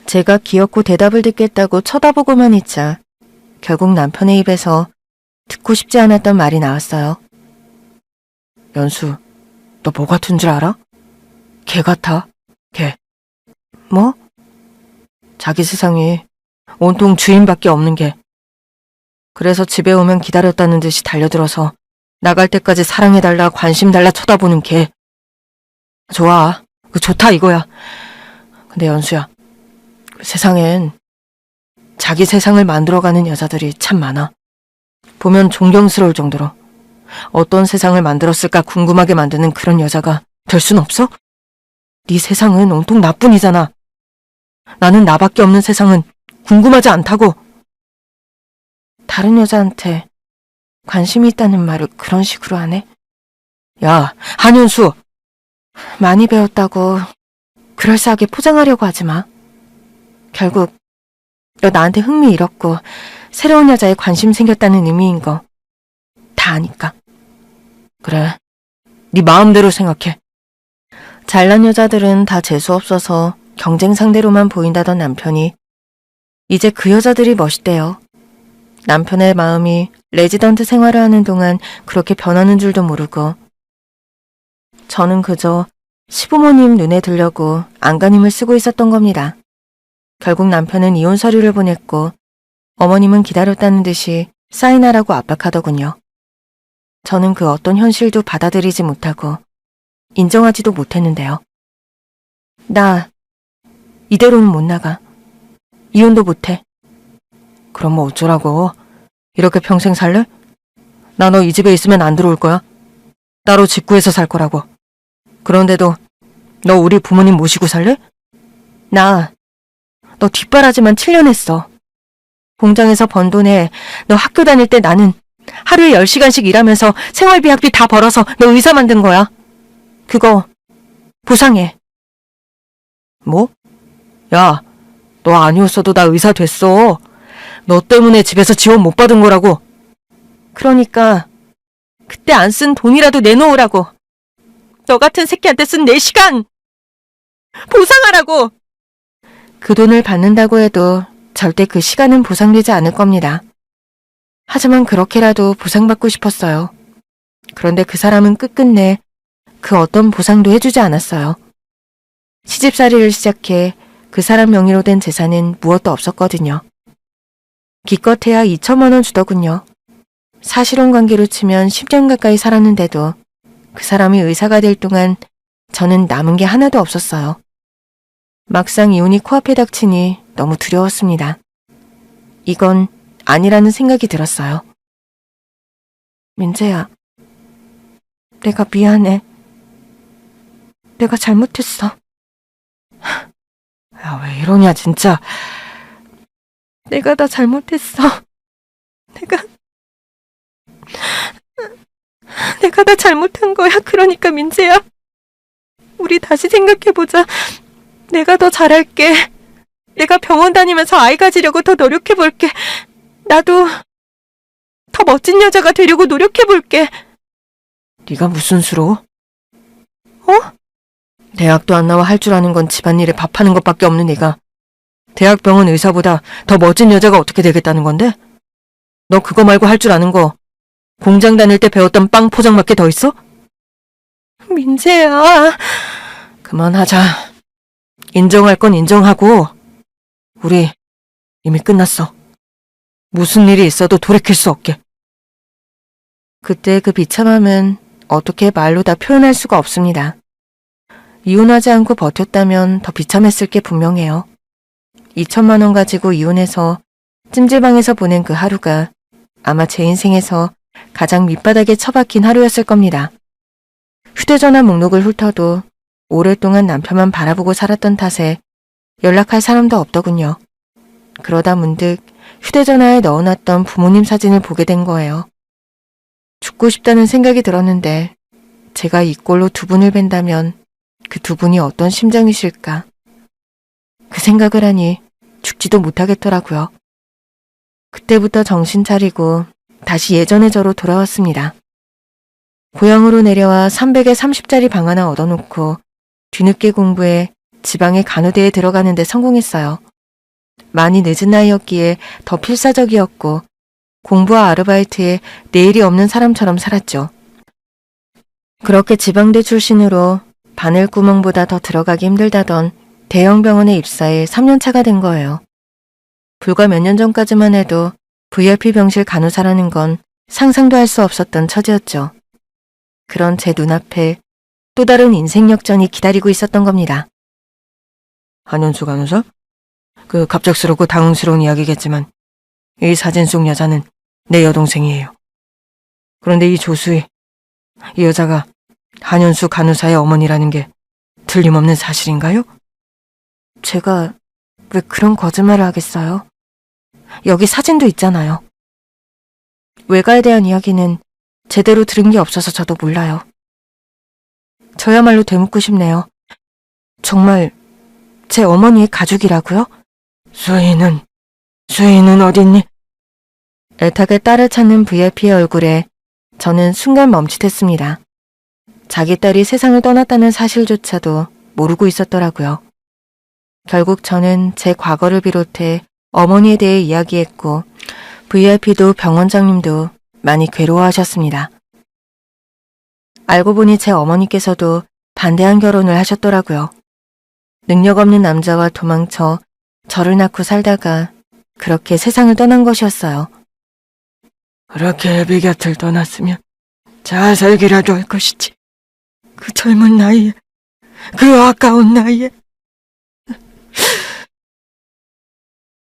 Speaker 1: 제가 귀엽고 대답을 듣겠다고 쳐다보고만 있자 결국 남편의 입에서 듣고 싶지 않았던 말이 나왔어요. 연수, 너 뭐 같은 줄 알아? 개 같아, 개. 뭐? 자기 세상이 온통 주인밖에 없는 개. 그래서 집에 오면 기다렸다는 듯이 달려들어서 나갈 때까지 사랑해달라 관심 달라 쳐다보는 개. 좋아, 좋다 이거야. 근데 연수야, 세상엔 자기 세상을 만들어가는 여자들이 참 많아. 보면 존경스러울 정도로 어떤 세상을 만들었을까 궁금하게 만드는 그런 여자가 될 순 없어? 네 세상은 온통 나뿐이잖아. 나는 나밖에 없는 세상은 궁금하지 않다고. 다른 여자한테 관심이 있다는 말을 그런 식으로 하네? 야, 한윤수! 많이 배웠다고 그럴싸하게 포장하려고 하지 마. 결국 너 나한테 흥미 잃었고 새로운 여자에 관심 생겼다는 의미인 거 다 아니까. 그래, 네 마음대로 생각해. 잘난 여자들은 다 재수없어서 경쟁 상대로만 보인다던 남편이 이제 그 여자들이 멋있대요. 남편의 마음이 레지던트 생활을 하는 동안 그렇게 변하는 줄도 모르고 저는 그저 시부모님 눈에 들려고 안간힘을 쓰고 있었던 겁니다. 결국 남편은 이혼 서류를 보냈고 어머님은 기다렸다는 듯이 사인하라고 압박하더군요. 저는 그 어떤 현실도 받아들이지 못하고 인정하지도 못했는데요. 나 이대로는 못 나가. 이혼도 못해. 그럼 뭐 어쩌라고? 이렇게 평생 살래? 나 너 이 집에 있으면 안 들어올 거야. 따로 집 구해서 살 거라고. 그런데도 너 우리 부모님 모시고 살래? 나 너 뒷바라지만 7년 했어. 공장에서 번 돈에 너 학교 다닐 때 나는 하루에 10시간씩 일하면서 생활비 학비 다 벌어서 너 의사 만든 거야. 그거 보상해. 뭐? 야, 너 아니었어도 나 의사 됐어. 너 때문에 집에서 지원 못 받은 거라고. 그러니까 그때 안 쓴 돈이라도 내놓으라고. 너 같은 새끼한테 쓴 내 시간 보상하라고. 그 돈을 받는다고 해도 절대 그 시간은 보상되지 않을 겁니다. 하지만 그렇게라도 보상받고 싶었어요. 그런데 그 사람은 끝끝내 그 어떤 보상도 해주지 않았어요. 시집살이를 시작해 그 사람 명의로 된 재산은 무엇도 없었거든요. 기껏해야 2천만 원 주더군요. 사실혼 관계로 치면 10년 가까이 살았는데도 그 사람이 의사가 될 동안 저는 남은 게 하나도 없었어요. 막상 이혼이 코앞에 닥치니 너무 두려웠습니다. 이건 아니라는 생각이 들었어요. 민재야, 내가 미안해. 내가 잘못했어. 야, 왜 이러냐 진짜. 내가 다 잘못했어. 내가 다 잘못한 거야. 그러니까 민재야, 우리 다시 생각해보자. 내가 더 잘할게. 내가 병원 다니면서 아이 가지려고 더 노력해볼게. 나도 더 멋진 여자가 되려고 노력해볼게. 네가 무슨 수로? 어? 대학도 안 나와 할 줄 아는 건 집안일에 밥하는 것밖에 없는 네가 대학병원 의사보다 더 멋진 여자가 어떻게 되겠다는 건데? 너 그거 말고 할 줄 아는 거 공장 다닐 때 배웠던 빵 포장밖에 더 있어? 민재야. 그만하자. 인정할 건 인정하고 우리 이미 끝났어. 무슨 일이 있어도 돌이킬 수 없게. 그때 그 비참함은 어떻게 말로 다 표현할 수가 없습니다. 이혼하지 않고 버텼다면 더 비참했을 게 분명해요. 2천만 원 가지고 이혼해서 찜질방에서 보낸 그 하루가 아마 제 인생에서 가장 밑바닥에 처박힌 하루였을 겁니다. 휴대전화 목록을 훑어도 오랫동안 남편만 바라보고 살았던 탓에 연락할 사람도 없더군요. 그러다 문득 휴대전화에 넣어놨던 부모님 사진을 보게 된 거예요. 죽고 싶다는 생각이 들었는데 제가 이 꼴로 두 분을 뵌다면 그 두 분이 어떤 심정이실까. 그 생각을 하니 죽지도 못하겠더라고요. 그때부터 정신 차리고 다시 예전의 저로 돌아왔습니다. 고향으로 내려와 300에 30짜리 방 하나 얻어놓고 뒤늦게 공부해 지방의 간호대에 들어가는 데 성공했어요. 많이 늦은 나이였기에 더 필사적이었고 공부와 아르바이트에 내일이 없는 사람처럼 살았죠. 그렇게 지방대 출신으로 바늘구멍보다 더 들어가기 힘들다던 대형 병원에 입사해 3년차가 된 거예요. 불과 몇 년 전까지만 해도 VIP 병실 간호사라는 건 상상도 할 수 없었던 처지였죠. 그런 제 눈앞에 또 다른 인생 역전이 기다리고 있었던 겁니다. 한현수 간호사? 그 갑작스럽고 당황스러운 이야기겠지만 이 사진 속 여자는 내 여동생이에요. 그런데 이 조수희, 이 여자가 한현수 간호사의 어머니라는 게 틀림없는 사실인가요? 제가 왜 그런 거짓말을 하겠어요? 여기 사진도 있잖아요. 외가에 대한 이야기는 제대로 들은 게 없어서 저도 몰라요. 저야말로 되묻고 싶네요. 정말 제 어머니의 가족이라고요? 수희는 어딨니? 애타게 딸을 찾는 VIP의 얼굴에 저는 순간 멈칫했습니다. 자기 딸이 세상을 떠났다는 사실조차도 모르고 있었더라고요. 결국 저는 제 과거를 비롯해 어머니에 대해 이야기했고 VIP도 병원장님도 많이 괴로워하셨습니다. 알고 보니 제 어머니께서도 반대한 결혼을 하셨더라고요. 능력 없는 남자와 도망쳐 저를 낳고 살다가 그렇게 세상을 떠난 것이었어요. 그렇게 애비 곁을 떠났으면 잘 살기라도 할 것이지. 그 젊은 나이에, 그 아까운 나이에.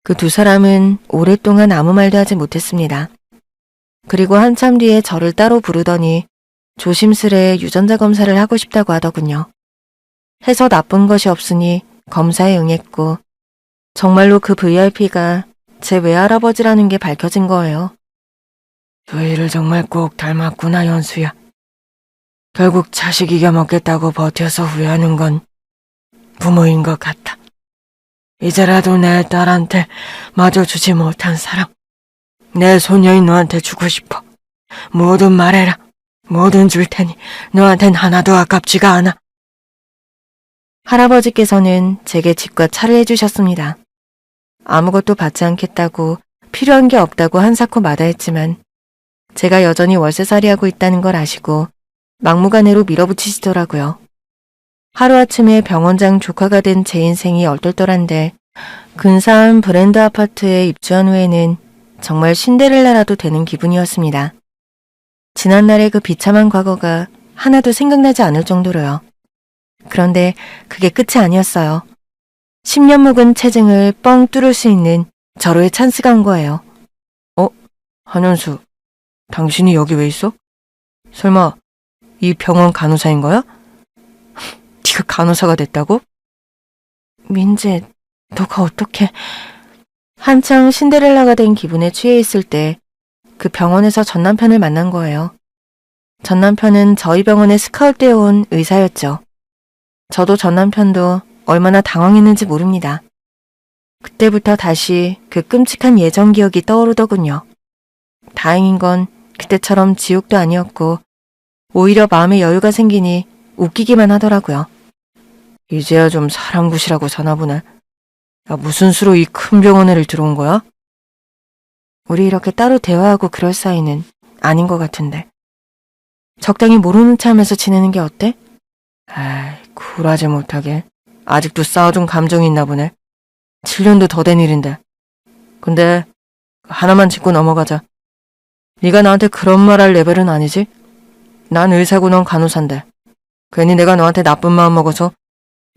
Speaker 1: 그 두 사람은 오랫동안 아무 말도 하지 못했습니다. 그리고 한참 뒤에 저를 따로 부르더니 조심스레 유전자 검사를 하고 싶다고 하더군요. 해서 나쁜 것이 없으니 검사에 응했고 정말로 그 VIP가 제 외할아버지라는 게 밝혀진 거예요. 수희를 정말 꼭 닮았구나, 연수야. 결국 자식 이겨먹겠다고 버텨서 후회하는 건 부모인 것 같아. 이제라도 내 딸한테 마저 주지 못한 사랑, 내 소녀인 너한테 주고 싶어. 뭐든 말해라. 뭐든 줄 테니 너한텐 하나도 아깝지가 않아. 할아버지께서는 제게 집과 차를 해주셨습니다. 아무것도 받지 않겠다고 필요한 게 없다고 한사코 마다했지만 제가 여전히 월세살이하고 있다는 걸 아시고 막무가내로 밀어붙이시더라고요. 하루아침에 병원장 조카가 된 제 인생이 얼떨떨한데 근사한 브랜드 아파트에 입주한 후에는 정말 신데렐라라도 되는 기분이었습니다. 지난날의 그 비참한 과거가 하나도 생각나지 않을 정도로요. 그런데 그게 끝이 아니었어요. 10년 묵은 체증을 뻥 뚫을 수 있는 절호의 찬스가 온 거예요. 한현수, 당신이 여기 왜 있어? 설마 이 병원 간호사인 거야? 네가 간호사가 됐다고? 민재, 너가 어떻게... 한창 신데렐라가 된 기분에 취해 있을 때 그 병원에서 전 남편을 만난 거예요. 전 남편은 저희 병원에 스카웃되어 온 의사였죠. 저도 전 남편도 얼마나 당황했는지 모릅니다. 그때부터 다시 그 끔찍한 예전 기억이 떠오르더군요. 다행인 건 그때처럼 지옥도 아니었고 오히려 마음에 여유가 생기니 웃기기만 하더라고요. 이제야 좀 사람 구시라고 사나 보네. 야, 무슨 수로 이 큰 병원에를 들어온 거야? 우리 이렇게 따로 대화하고 그럴 사이는 아닌 것 같은데. 적당히 모르는 체 하면서 지내는 게 어때? 에이, 쿨하지 못하게. 아직도 쌓아둔 감정이 있나 보네. 7년도 더 된 일인데. 근데 하나만 짚고 넘어가자. 네가 나한테 그런 말 할 레벨은 아니지? 난 의사고 넌 간호사인데. 괜히 내가 너한테 나쁜 마음 먹어서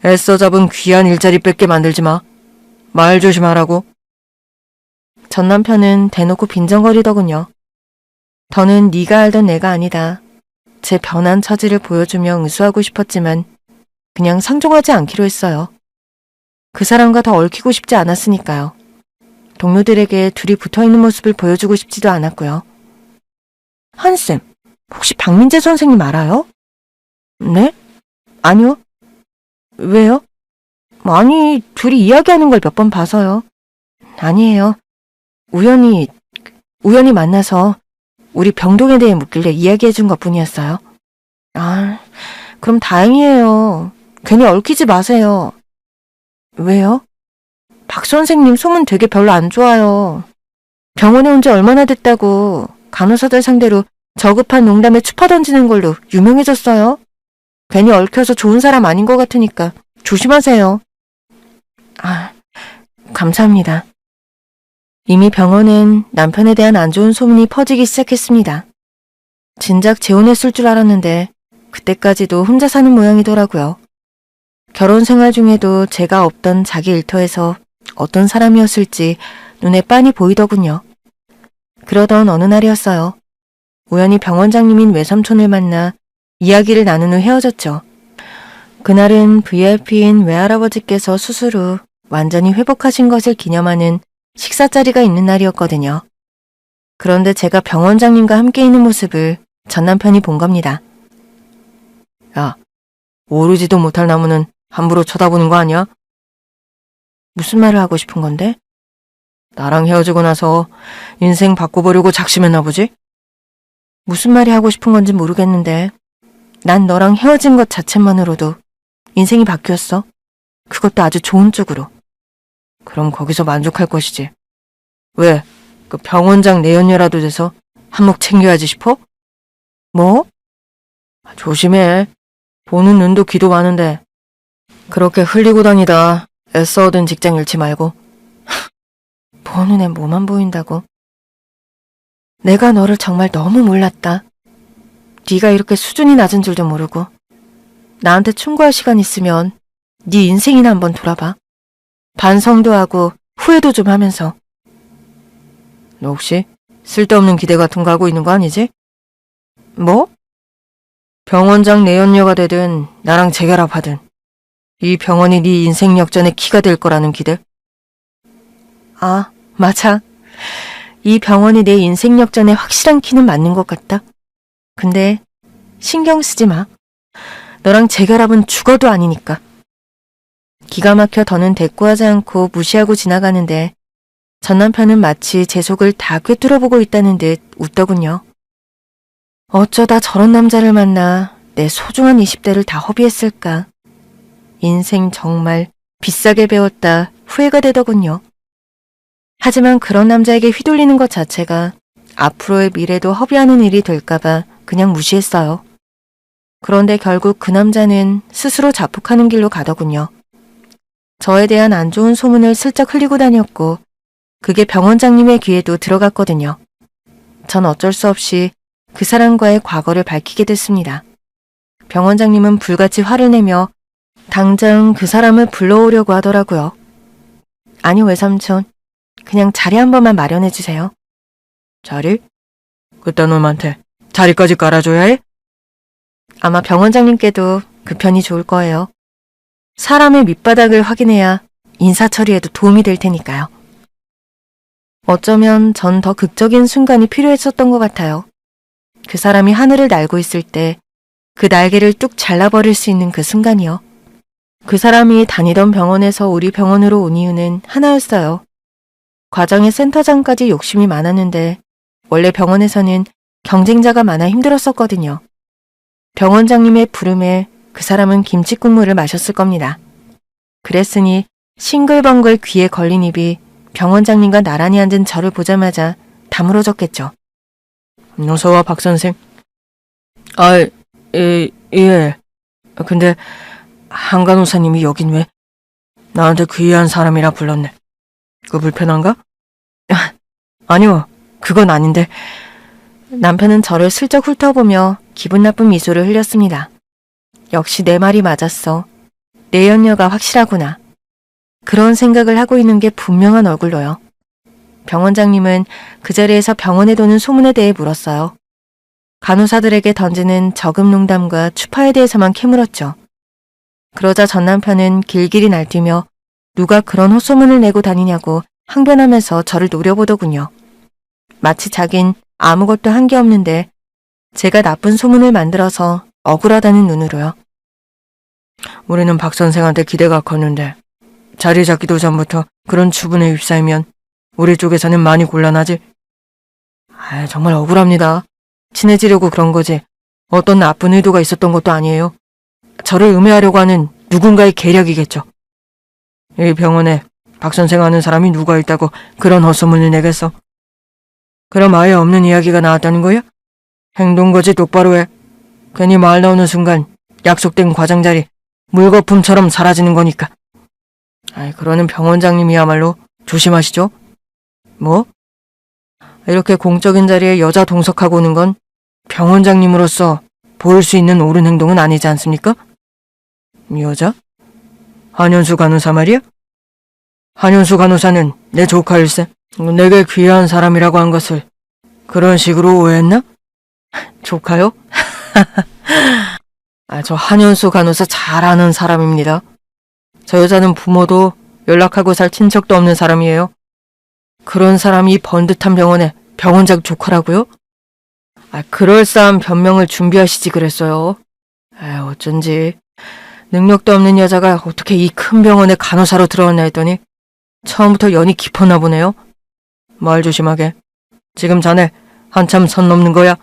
Speaker 1: 애써 잡은 귀한 일자리 뺏게 만들지 마. 말 조심하라고. 전 남편은 대놓고 빈정거리더군요. 더는 네가 알던 내가 아니다. 제 변한 처지를 보여주며 응수하고 싶었지만 그냥 상종하지 않기로 했어요. 그 사람과 더 얽히고 싶지 않았으니까요. 동료들에게 둘이 붙어있는 모습을 보여주고 싶지도 않았고요. 한쌤, 혹시 박민재 선생님 알아요? 네? 아니요. 왜요? 아니, 둘이 이야기하는 걸 몇 번 봐서요. 아니에요. 우연히 만나서 우리 병동에 대해 묻길래 이야기해준 것뿐이었어요. 아, 그럼 다행이에요. 괜히 얽히지 마세요. 왜요? 박 선생님 소문 되게 별로 안 좋아요. 병원에 온 지 얼마나 됐다고 간호사들 상대로 저급한 농담에 추파 던지는 걸로 유명해졌어요. 괜히 얽혀서 좋은 사람 아닌 것 같으니까 조심하세요. 아, 감사합니다. 이미 병원엔 남편에 대한 안 좋은 소문이 퍼지기 시작했습니다. 진작 재혼했을 줄 알았는데 그때까지도 혼자 사는 모양이더라고요. 결혼 생활 중에도 제가 없던 자기 일터에서 어떤 사람이었을지 눈에 빤히 보이더군요. 그러던 어느 날이었어요. 우연히 병원장님인 외삼촌을 만나 이야기를 나눈 후 헤어졌죠. 그날은 VIP인 외할아버지께서 수술 후 완전히 회복하신 것을 기념하는 식사 자리가 있는 날이었거든요. 그런데 제가 병원장님과 함께 있는 모습을 전 남편이 본 겁니다. 야, 오르지도 못할 나무는 함부로 쳐다보는 거 아니야? 무슨 말을 하고 싶은 건데? 나랑 헤어지고 나서 인생 바꿔보려고 작심했나 보지? 무슨 말이 하고 싶은 건지 모르겠는데 난 너랑 헤어진 것 자체만으로도 인생이 바뀌었어. 그것도 아주 좋은 쪽으로. 그럼 거기서 만족할 것이지. 왜? 그 병원장 내연녀라도 돼서 한몫 챙겨야지 싶어? 뭐? 조심해. 보는 눈도 귀도 많은데 그렇게 흘리고 다니다 애써 얻은 직장 잃지 말고. 보는 애 뭐만 보인다고. 내가 너를 정말 너무 몰랐다. 네가 이렇게 수준이 낮은 줄도 모르고. 나한테 충고할 시간 있으면 네 인생이나 한번 돌아봐. 반성도 하고 후회도 좀 하면서. 너 혹시 쓸데없는 기대 같은 거 하고 있는 거 아니지? 뭐? 병원장 내연녀가 되든 나랑 재결합하든 이 병원이 네 인생 역전의 키가 될 거라는 기대? 아, 맞아. 이 병원이 내 인생 역전의 확실한 키는 맞는 것 같다. 근데 신경 쓰지 마. 너랑 재결합은 죽어도 아니니까. 기가 막혀 더는 대꾸하지 않고 무시하고 지나가는데 전 남편은 마치 제 속을 다 꿰뚫어보고 있다는 듯 웃더군요. 어쩌다 저런 남자를 만나 내 소중한 20대를 다 허비했을까. 인생 정말 비싸게 배웠다 후회가 되더군요. 하지만 그런 남자에게 휘둘리는 것 자체가 앞으로의 미래도 허비하는 일이 될까봐 그냥 무시했어요. 그런데 결국 그 남자는 스스로 자폭하는 길로 가더군요. 저에 대한 안 좋은 소문을 슬쩍 흘리고 다녔고 그게 병원장님의 귀에도 들어갔거든요. 전 어쩔 수 없이 그 사람과의 과거를 밝히게 됐습니다. 병원장님은 불같이 화를 내며 당장 그 사람을 불러오려고 하더라고요. 아니 외삼촌, 그냥 자리 한 번만 마련해 주세요. 자리? 그딴 놈한테 자리까지 깔아줘야 해? 아마 병원장님께도 그 편이 좋을 거예요. 사람의 밑바닥을 확인해야 인사처리에도 도움이 될 테니까요. 어쩌면 전 더 극적인 순간이 필요했었던 것 같아요. 그 사람이 하늘을 날고 있을 때 그 날개를 뚝 잘라버릴 수 있는 그 순간이요. 그 사람이 다니던 병원에서 우리 병원으로 온 이유는 하나였어요. 과정의 센터장까지 욕심이 많았는데 원래 병원에서는 경쟁자가 많아 힘들었었거든요. 병원장님의 부름에 그 사람은 김치 국물을 마셨을 겁니다. 그랬으니 싱글벙글 귀에 걸린 입이 병원장님과 나란히 앉은 저를 보자마자 다물어졌겠죠. 어서와 박 선생. 예. 근데 한 간호사님이 여긴 왜? 나한테 귀한 사람이라 불렀네. 그거 불편한가? 아니요, 그건 아닌데. 남편은 저를 슬쩍 훑어보며 기분 나쁜 미소를 흘렸습니다. 역시 내 말이 맞았어. 내연녀가 확실하구나. 그런 생각을 하고 있는 게 분명한 얼굴로요. 병원장님은 그 자리에서 병원에 도는 소문에 대해 물었어요. 간호사들에게 던지는 저급 농담과 추파에 대해서만 캐물었죠. 그러자 전 남편은 길길이 날뛰며 누가 그런 헛소문을 내고 다니냐고 항변하면서 저를 노려보더군요. 마치 자긴 아무것도 한 게 없는데 제가 나쁜 소문을 만들어서 억울하다는 눈으로요. 우리는 박 선생한테 기대가 컸는데 자리 잡기도 전부터 그런 추분에 휩싸이면 우리 쪽에서는 많이 곤란하지. 정말 억울합니다. 친해지려고 그런 거지 어떤 나쁜 의도가 있었던 것도 아니에요. 저를 음해하려고 하는 누군가의 계략이겠죠. 이 병원에 박 선생 아는 사람이 누가 있다고 그런 헛소문을 내겠어. 그럼 아예 없는 이야기가 나왔다는 거야? 행동거지 똑바로 해. 괜히 말 나오는 순간 약속된 과장 자리 물거품처럼 사라지는 거니까. 그러는 병원장님이야말로 조심하시죠. 뭐? 이렇게 공적인 자리에 여자 동석하고 오는 건 병원장님으로서 보일 수 있는 옳은 행동은 아니지 않습니까? 여자? 한현수 간호사 말이야? 한현수 간호사는 내 조카일세. 내게 귀한 사람이라고 한 것을 그런 식으로 오해했나? 조카요? 저 한현수 간호사 잘 아는 사람입니다. 저 여자는 부모도 연락하고 살 친척도 없는 사람이에요. 그런 사람이 번듯한 병원에 병원장 조카라고요? 그럴싸한 변명을 준비하시지 그랬어요. 어쩐지 능력도 없는 여자가 어떻게 이 큰 병원에 간호사로 들어왔나 했더니 처음부터 연이 깊었나 보네요. 말 조심하게. 지금 자네 한참 선 넘는 거야.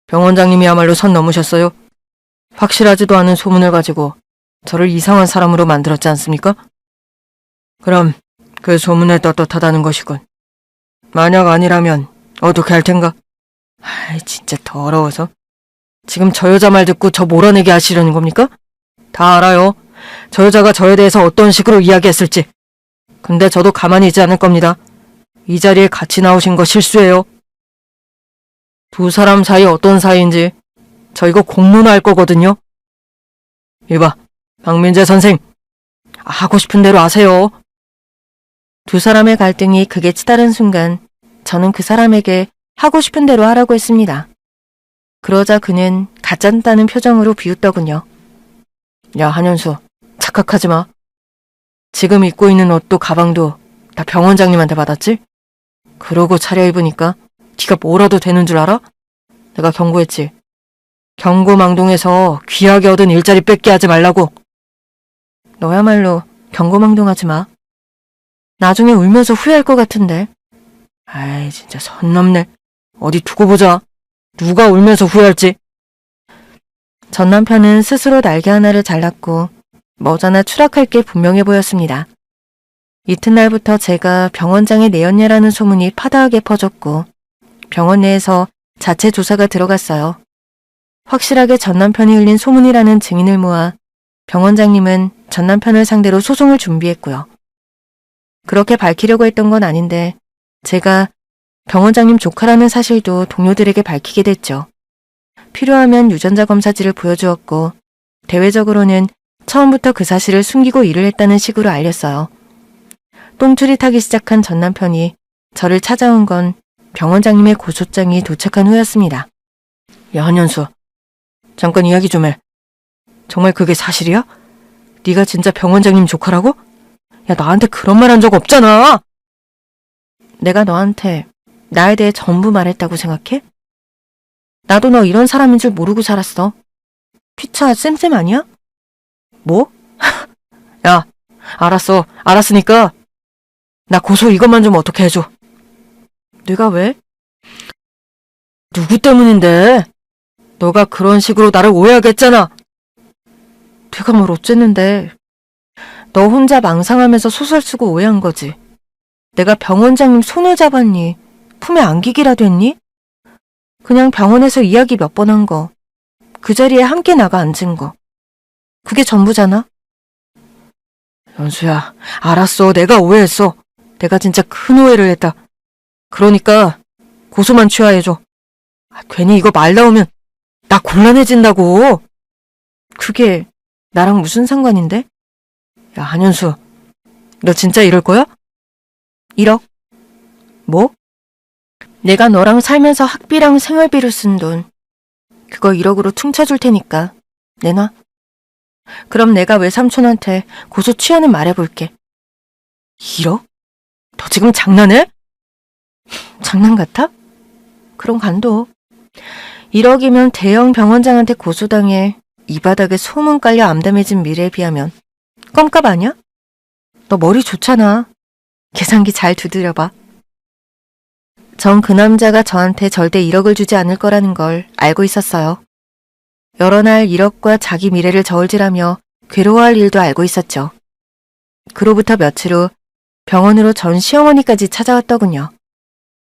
Speaker 1: 병원장님이야말로 선 넘으셨어요. 확실하지도 않은 소문을 가지고 저를 이상한 사람으로 만들었지 않습니까? 그럼 그 소문에 떳떳하다는 것이군. 만약 아니라면 어떻게 할 텐가? 진짜 더러워서. 지금 저 여자 말 듣고 저 몰아내게 하시려는 겁니까? 다 알아요. 저 여자가 저에 대해서 어떤 식으로 이야기했을지. 근데 저도 가만히 있지 않을 겁니다. 이 자리에 같이 나오신 거 실수예요. 두 사람 사이 어떤 사이인지 저 이거 공론화할 거거든요. 이봐, 박민재 선생. 하고 싶은 대로 하세요. 두 사람의 갈등이 극에 치달은 순간 저는 그 사람에게 하고 싶은 대로 하라고 했습니다. 그러자 그는 가짠다는 표정으로 비웃더군요. 야, 한현수, 착각하지 마. 지금 입고 있는 옷도 가방도 다 병원장님한테 받았지? 그러고 차려입으니까 네가 뭐라도 되는 줄 알아? 내가 경고했지. 경고망동해서 귀하게 얻은 일자리 뺏게 하지 말라고. 너야말로 경고망동하지 마. 나중에 울면서 후회할 것 같은데. 진짜 선 넘네. 어디 두고 보자. 누가 울면서 후회할지. 전 남편은 스스로 날개 하나를 잘랐고 머지않아 추락할 게 분명해 보였습니다. 이튿날부터 제가 병원장의 내연녀라는 소문이 파다하게 퍼졌고 병원 내에서 자체 조사가 들어갔어요. 확실하게 전 남편이 흘린 소문이라는 증인을 모아 병원장님은 전 남편을 상대로 소송을 준비했고요. 그렇게 밝히려고 했던 건 아닌데 제가 병원장님 조카라는 사실도 동료들에게 밝히게 됐죠. 필요하면 유전자 검사지를 보여주었고 대외적으로는 처음부터 그 사실을 숨기고 일을 했다는 식으로 알렸어요. 똥줄이 타기 시작한 전 남편이 저를 찾아온 건 병원장님의 고소장이 도착한 후였습니다. 야, 한현수. 잠깐 이야기 좀 해. 정말 그게 사실이야? 네가 진짜 병원장님 조카라고? 야, 나한테 그런 말 한 적 없잖아. 내가 너한테 나에 대해 전부 말했다고 생각해? 나도 너 이런 사람인 줄 모르고 살았어. 피차 쌤쌤 아니야? 뭐? 야, 알았어. 알았으니까 나 고소 이것만 좀 어떻게 해줘. 내가 왜? 누구 때문인데? 너가 그런 식으로 나를 오해하겠잖아. 내가 뭘 어쨌는데. 너 혼자 망상하면서 소설 쓰고 오해한 거지. 내가 병원장님 손을 잡았니? 품에 안기기라도 했니? 그냥 병원에서 이야기 몇 번 한 거. 그 자리에 함께 나가 앉은 거. 그게 전부잖아. 연수야, 알았어. 내가 오해했어. 내가 진짜 큰 오해를 했다. 그러니까 고소만 취하해줘. 괜히 이거 말 나오면 나 곤란해진다고. 그게 나랑 무슨 상관인데? 야, 한현수, 너 진짜 이럴 거야? 1억? 뭐? 내가 너랑 살면서 학비랑 생활비로 쓴 돈, 그거 1억으로 퉁쳐줄 테니까 내놔. 그럼 내가 외삼촌한테 고소 취하는 말해볼게. 1억? 너 지금 장난해? 장난 같아? 그럼 간도. 1억이면 대형 병원장한테 고소당해 이 바닥에 소문 깔려 암담해진 미래에 비하면 껌값 아니야? 너 머리 좋잖아. 계산기 잘 두드려봐. 전 그 남자가 저한테 절대 1억을 주지 않을 거라는 걸 알고 있었어요. 여러 날 1억과 자기 미래를 저울질하며 괴로워할 일도 알고 있었죠. 그로부터 며칠 후 병원으로 전 시어머니까지 찾아왔더군요.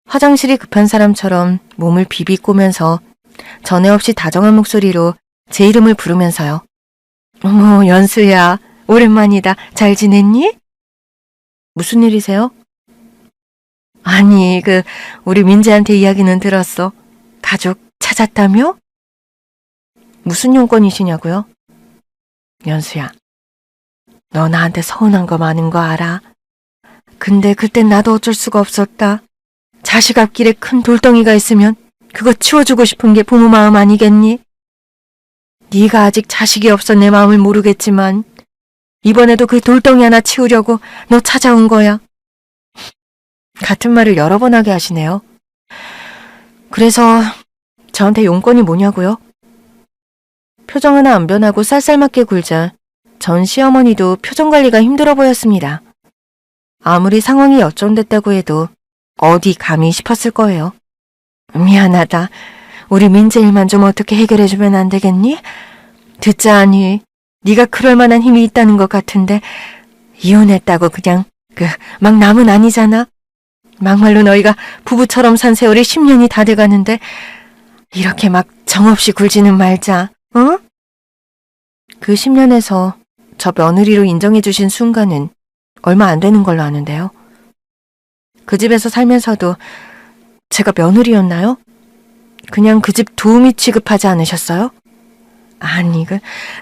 Speaker 1: 화장실이 급한 사람처럼 몸을 비비꼬면서 전에 없이 다정한 목소리로 제 이름을 부르면서요. 어머, 연수야. 오랜만이다. 잘 지냈니? 무슨 일이세요? 아니, 우리 민지한테 이야기는 들었어. 가족 찾았다며? 무슨 용건이시냐고요? 연수야, 너 나한테 서운한 거 많은 거 알아? 근데 그땐 나도 어쩔 수가 없었다. 자식 앞길에 큰 돌덩이가 있으면 그거 치워주고 싶은 게 부모 마음 아니겠니? 네가 아직 자식이 없어 내 마음을 모르겠지만 이번에도 그 돌덩이 하나 치우려고 너 찾아온 거야. 같은 말을 여러 번 하게 하시네요. 그래서 저한테 용건이 뭐냐고요? 표정 하나 안 변하고 쌀쌀맞게 굴자 전 시어머니도 표정 관리가 힘들어 보였습니다. 아무리 상황이 역전됐다고 해도 어디 감히 싶었을 거예요. 미안하다. 우리 민재 일만 좀 어떻게 해결해주면 안 되겠니? 듣자하니 네가 그럴 만한 힘이 있다는 것 같은데 이혼했다고 그냥 막 남은 아니잖아. 막말로 너희가 부부처럼 산 세월이 10년이 다 돼가는데 이렇게 막 정없이 굴지는 말자. 응? 그 10년에서 저 며느리로 인정해주신 순간은 얼마 안 되는 걸로 아는데요. 그 집에서 살면서도 제가 며느리였나요? 그냥 그 집 도우미 취급하지 않으셨어요? 아니,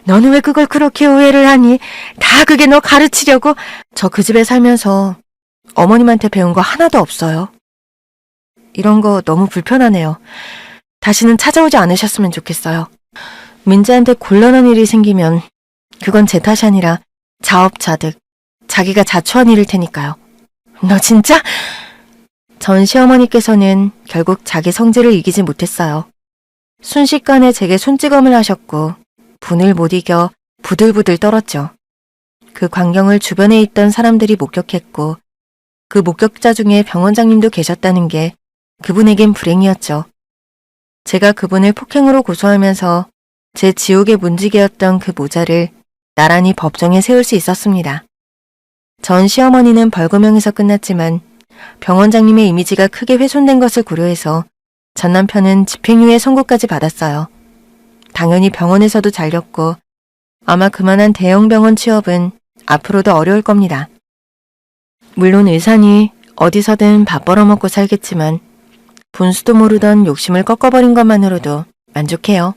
Speaker 1: 너는 왜 그걸 그렇게 오해를 하니? 다 그게 너 가르치려고? 저 그 집에 살면서 어머님한테 배운 거 하나도 없어요. 이런 거 너무 불편하네요. 다시는 찾아오지 않으셨으면 좋겠어요. 민지한테 곤란한 일이 생기면 그건 제 탓이 아니라 자업자득, 자기가 자초한 일일 테니까요. 너 진짜? 전 시어머니께서는 결국 자기 성질을 이기지 못했어요. 순식간에 제게 손찌검을 하셨고 분을 못 이겨 부들부들 떨었죠. 그 광경을 주변에 있던 사람들이 목격했고 그 목격자 중에 병원장님도 계셨다는 게 그분에겐 불행이었죠. 제가 그분을 폭행으로 고소하면서 제 지옥의 문지기였던 그 모자를 나란히 법정에 세울 수 있었습니다. 전 시어머니는 벌금형에서 끝났지만 병원장님의 이미지가 크게 훼손된 것을 고려해서 전 남편은 집행유예 선고까지 받았어요. 당연히 병원에서도 잘렸고 아마 그만한 대형 병원 취업은 앞으로도 어려울 겁니다. 물론 의사니 어디서든 밥 벌어먹고 살겠지만 분수도 모르던 욕심을 꺾어버린 것만으로도 만족해요.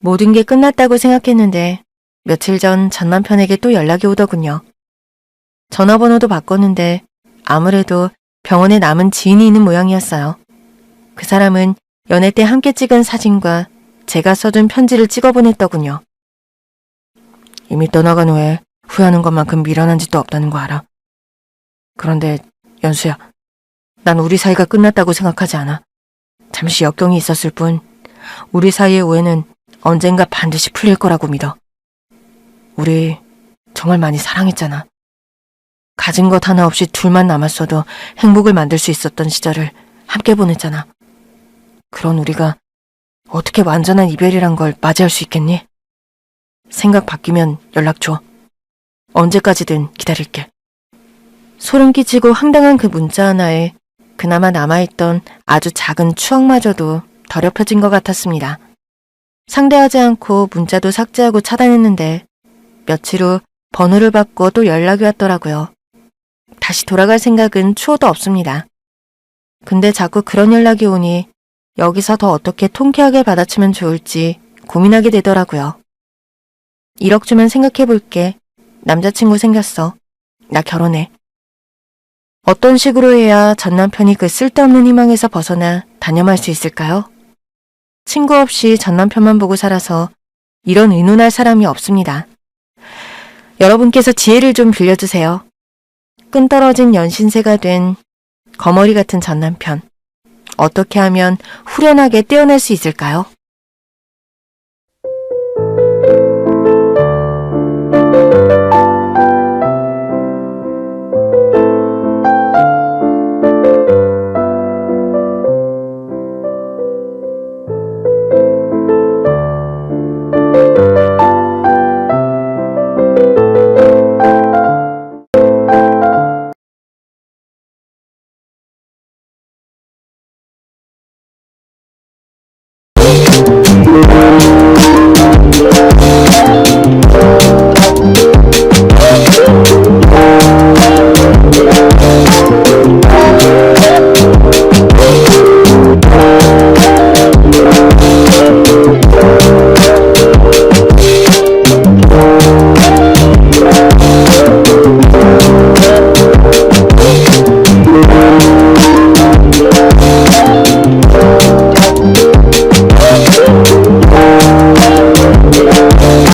Speaker 1: 모든 게 끝났다고 생각했는데 며칠 전 남편에게 또 연락이 오더군요. 전화번호도 바꿨는데 아무래도 병원에 남은 지인이 있는 모양이었어요. 그 사람은 연애 때 함께 찍은 사진과 제가 써준 편지를 찍어보냈더군요. 이미 떠나간 후에 후회하는 것만큼 미련한 짓도 없다는 거 알아. 그런데 연수야, 난 우리 사이가 끝났다고 생각하지 않아. 잠시 역경이 있었을 뿐 우리 사이의 오해는 언젠가 반드시 풀릴 거라고 믿어. 우리 정말 많이 사랑했잖아. 가진 것 하나 없이 둘만 남았어도 행복을 만들 수 있었던 시절을 함께 보냈잖아. 그런 우리가 어떻게 완전한 이별이란 걸 맞이할 수 있겠니? 생각 바뀌면 연락 줘. 언제까지든 기다릴게. 소름 끼치고 황당한 그 문자 하나에 그나마 남아있던 아주 작은 추억마저도 더럽혀진 것 같았습니다. 상대하지 않고 문자도 삭제하고 차단했는데 며칠 후 번호를 받고 또 연락이 왔더라고요. 다시 돌아갈 생각은 추호도 없습니다. 근데 자꾸 그런 연락이 오니 여기서 더 어떻게 통쾌하게 받아치면 좋을지 고민하게 되더라고요. 1억 주면 생각해볼게. 남자친구 생겼어. 나 결혼해. 어떤 식으로 해야 전 남편이 그 쓸데없는 희망에서 벗어나 단념할 수 있을까요? 친구 없이 전 남편만 보고 살아서 이런 의논할 사람이 없습니다. 여러분께서 지혜를 좀 빌려주세요. 끈떨어진 연신세가 된 거머리 같은 전남편. 어떻게 하면 후련하게 떼어낼 수 있을까요?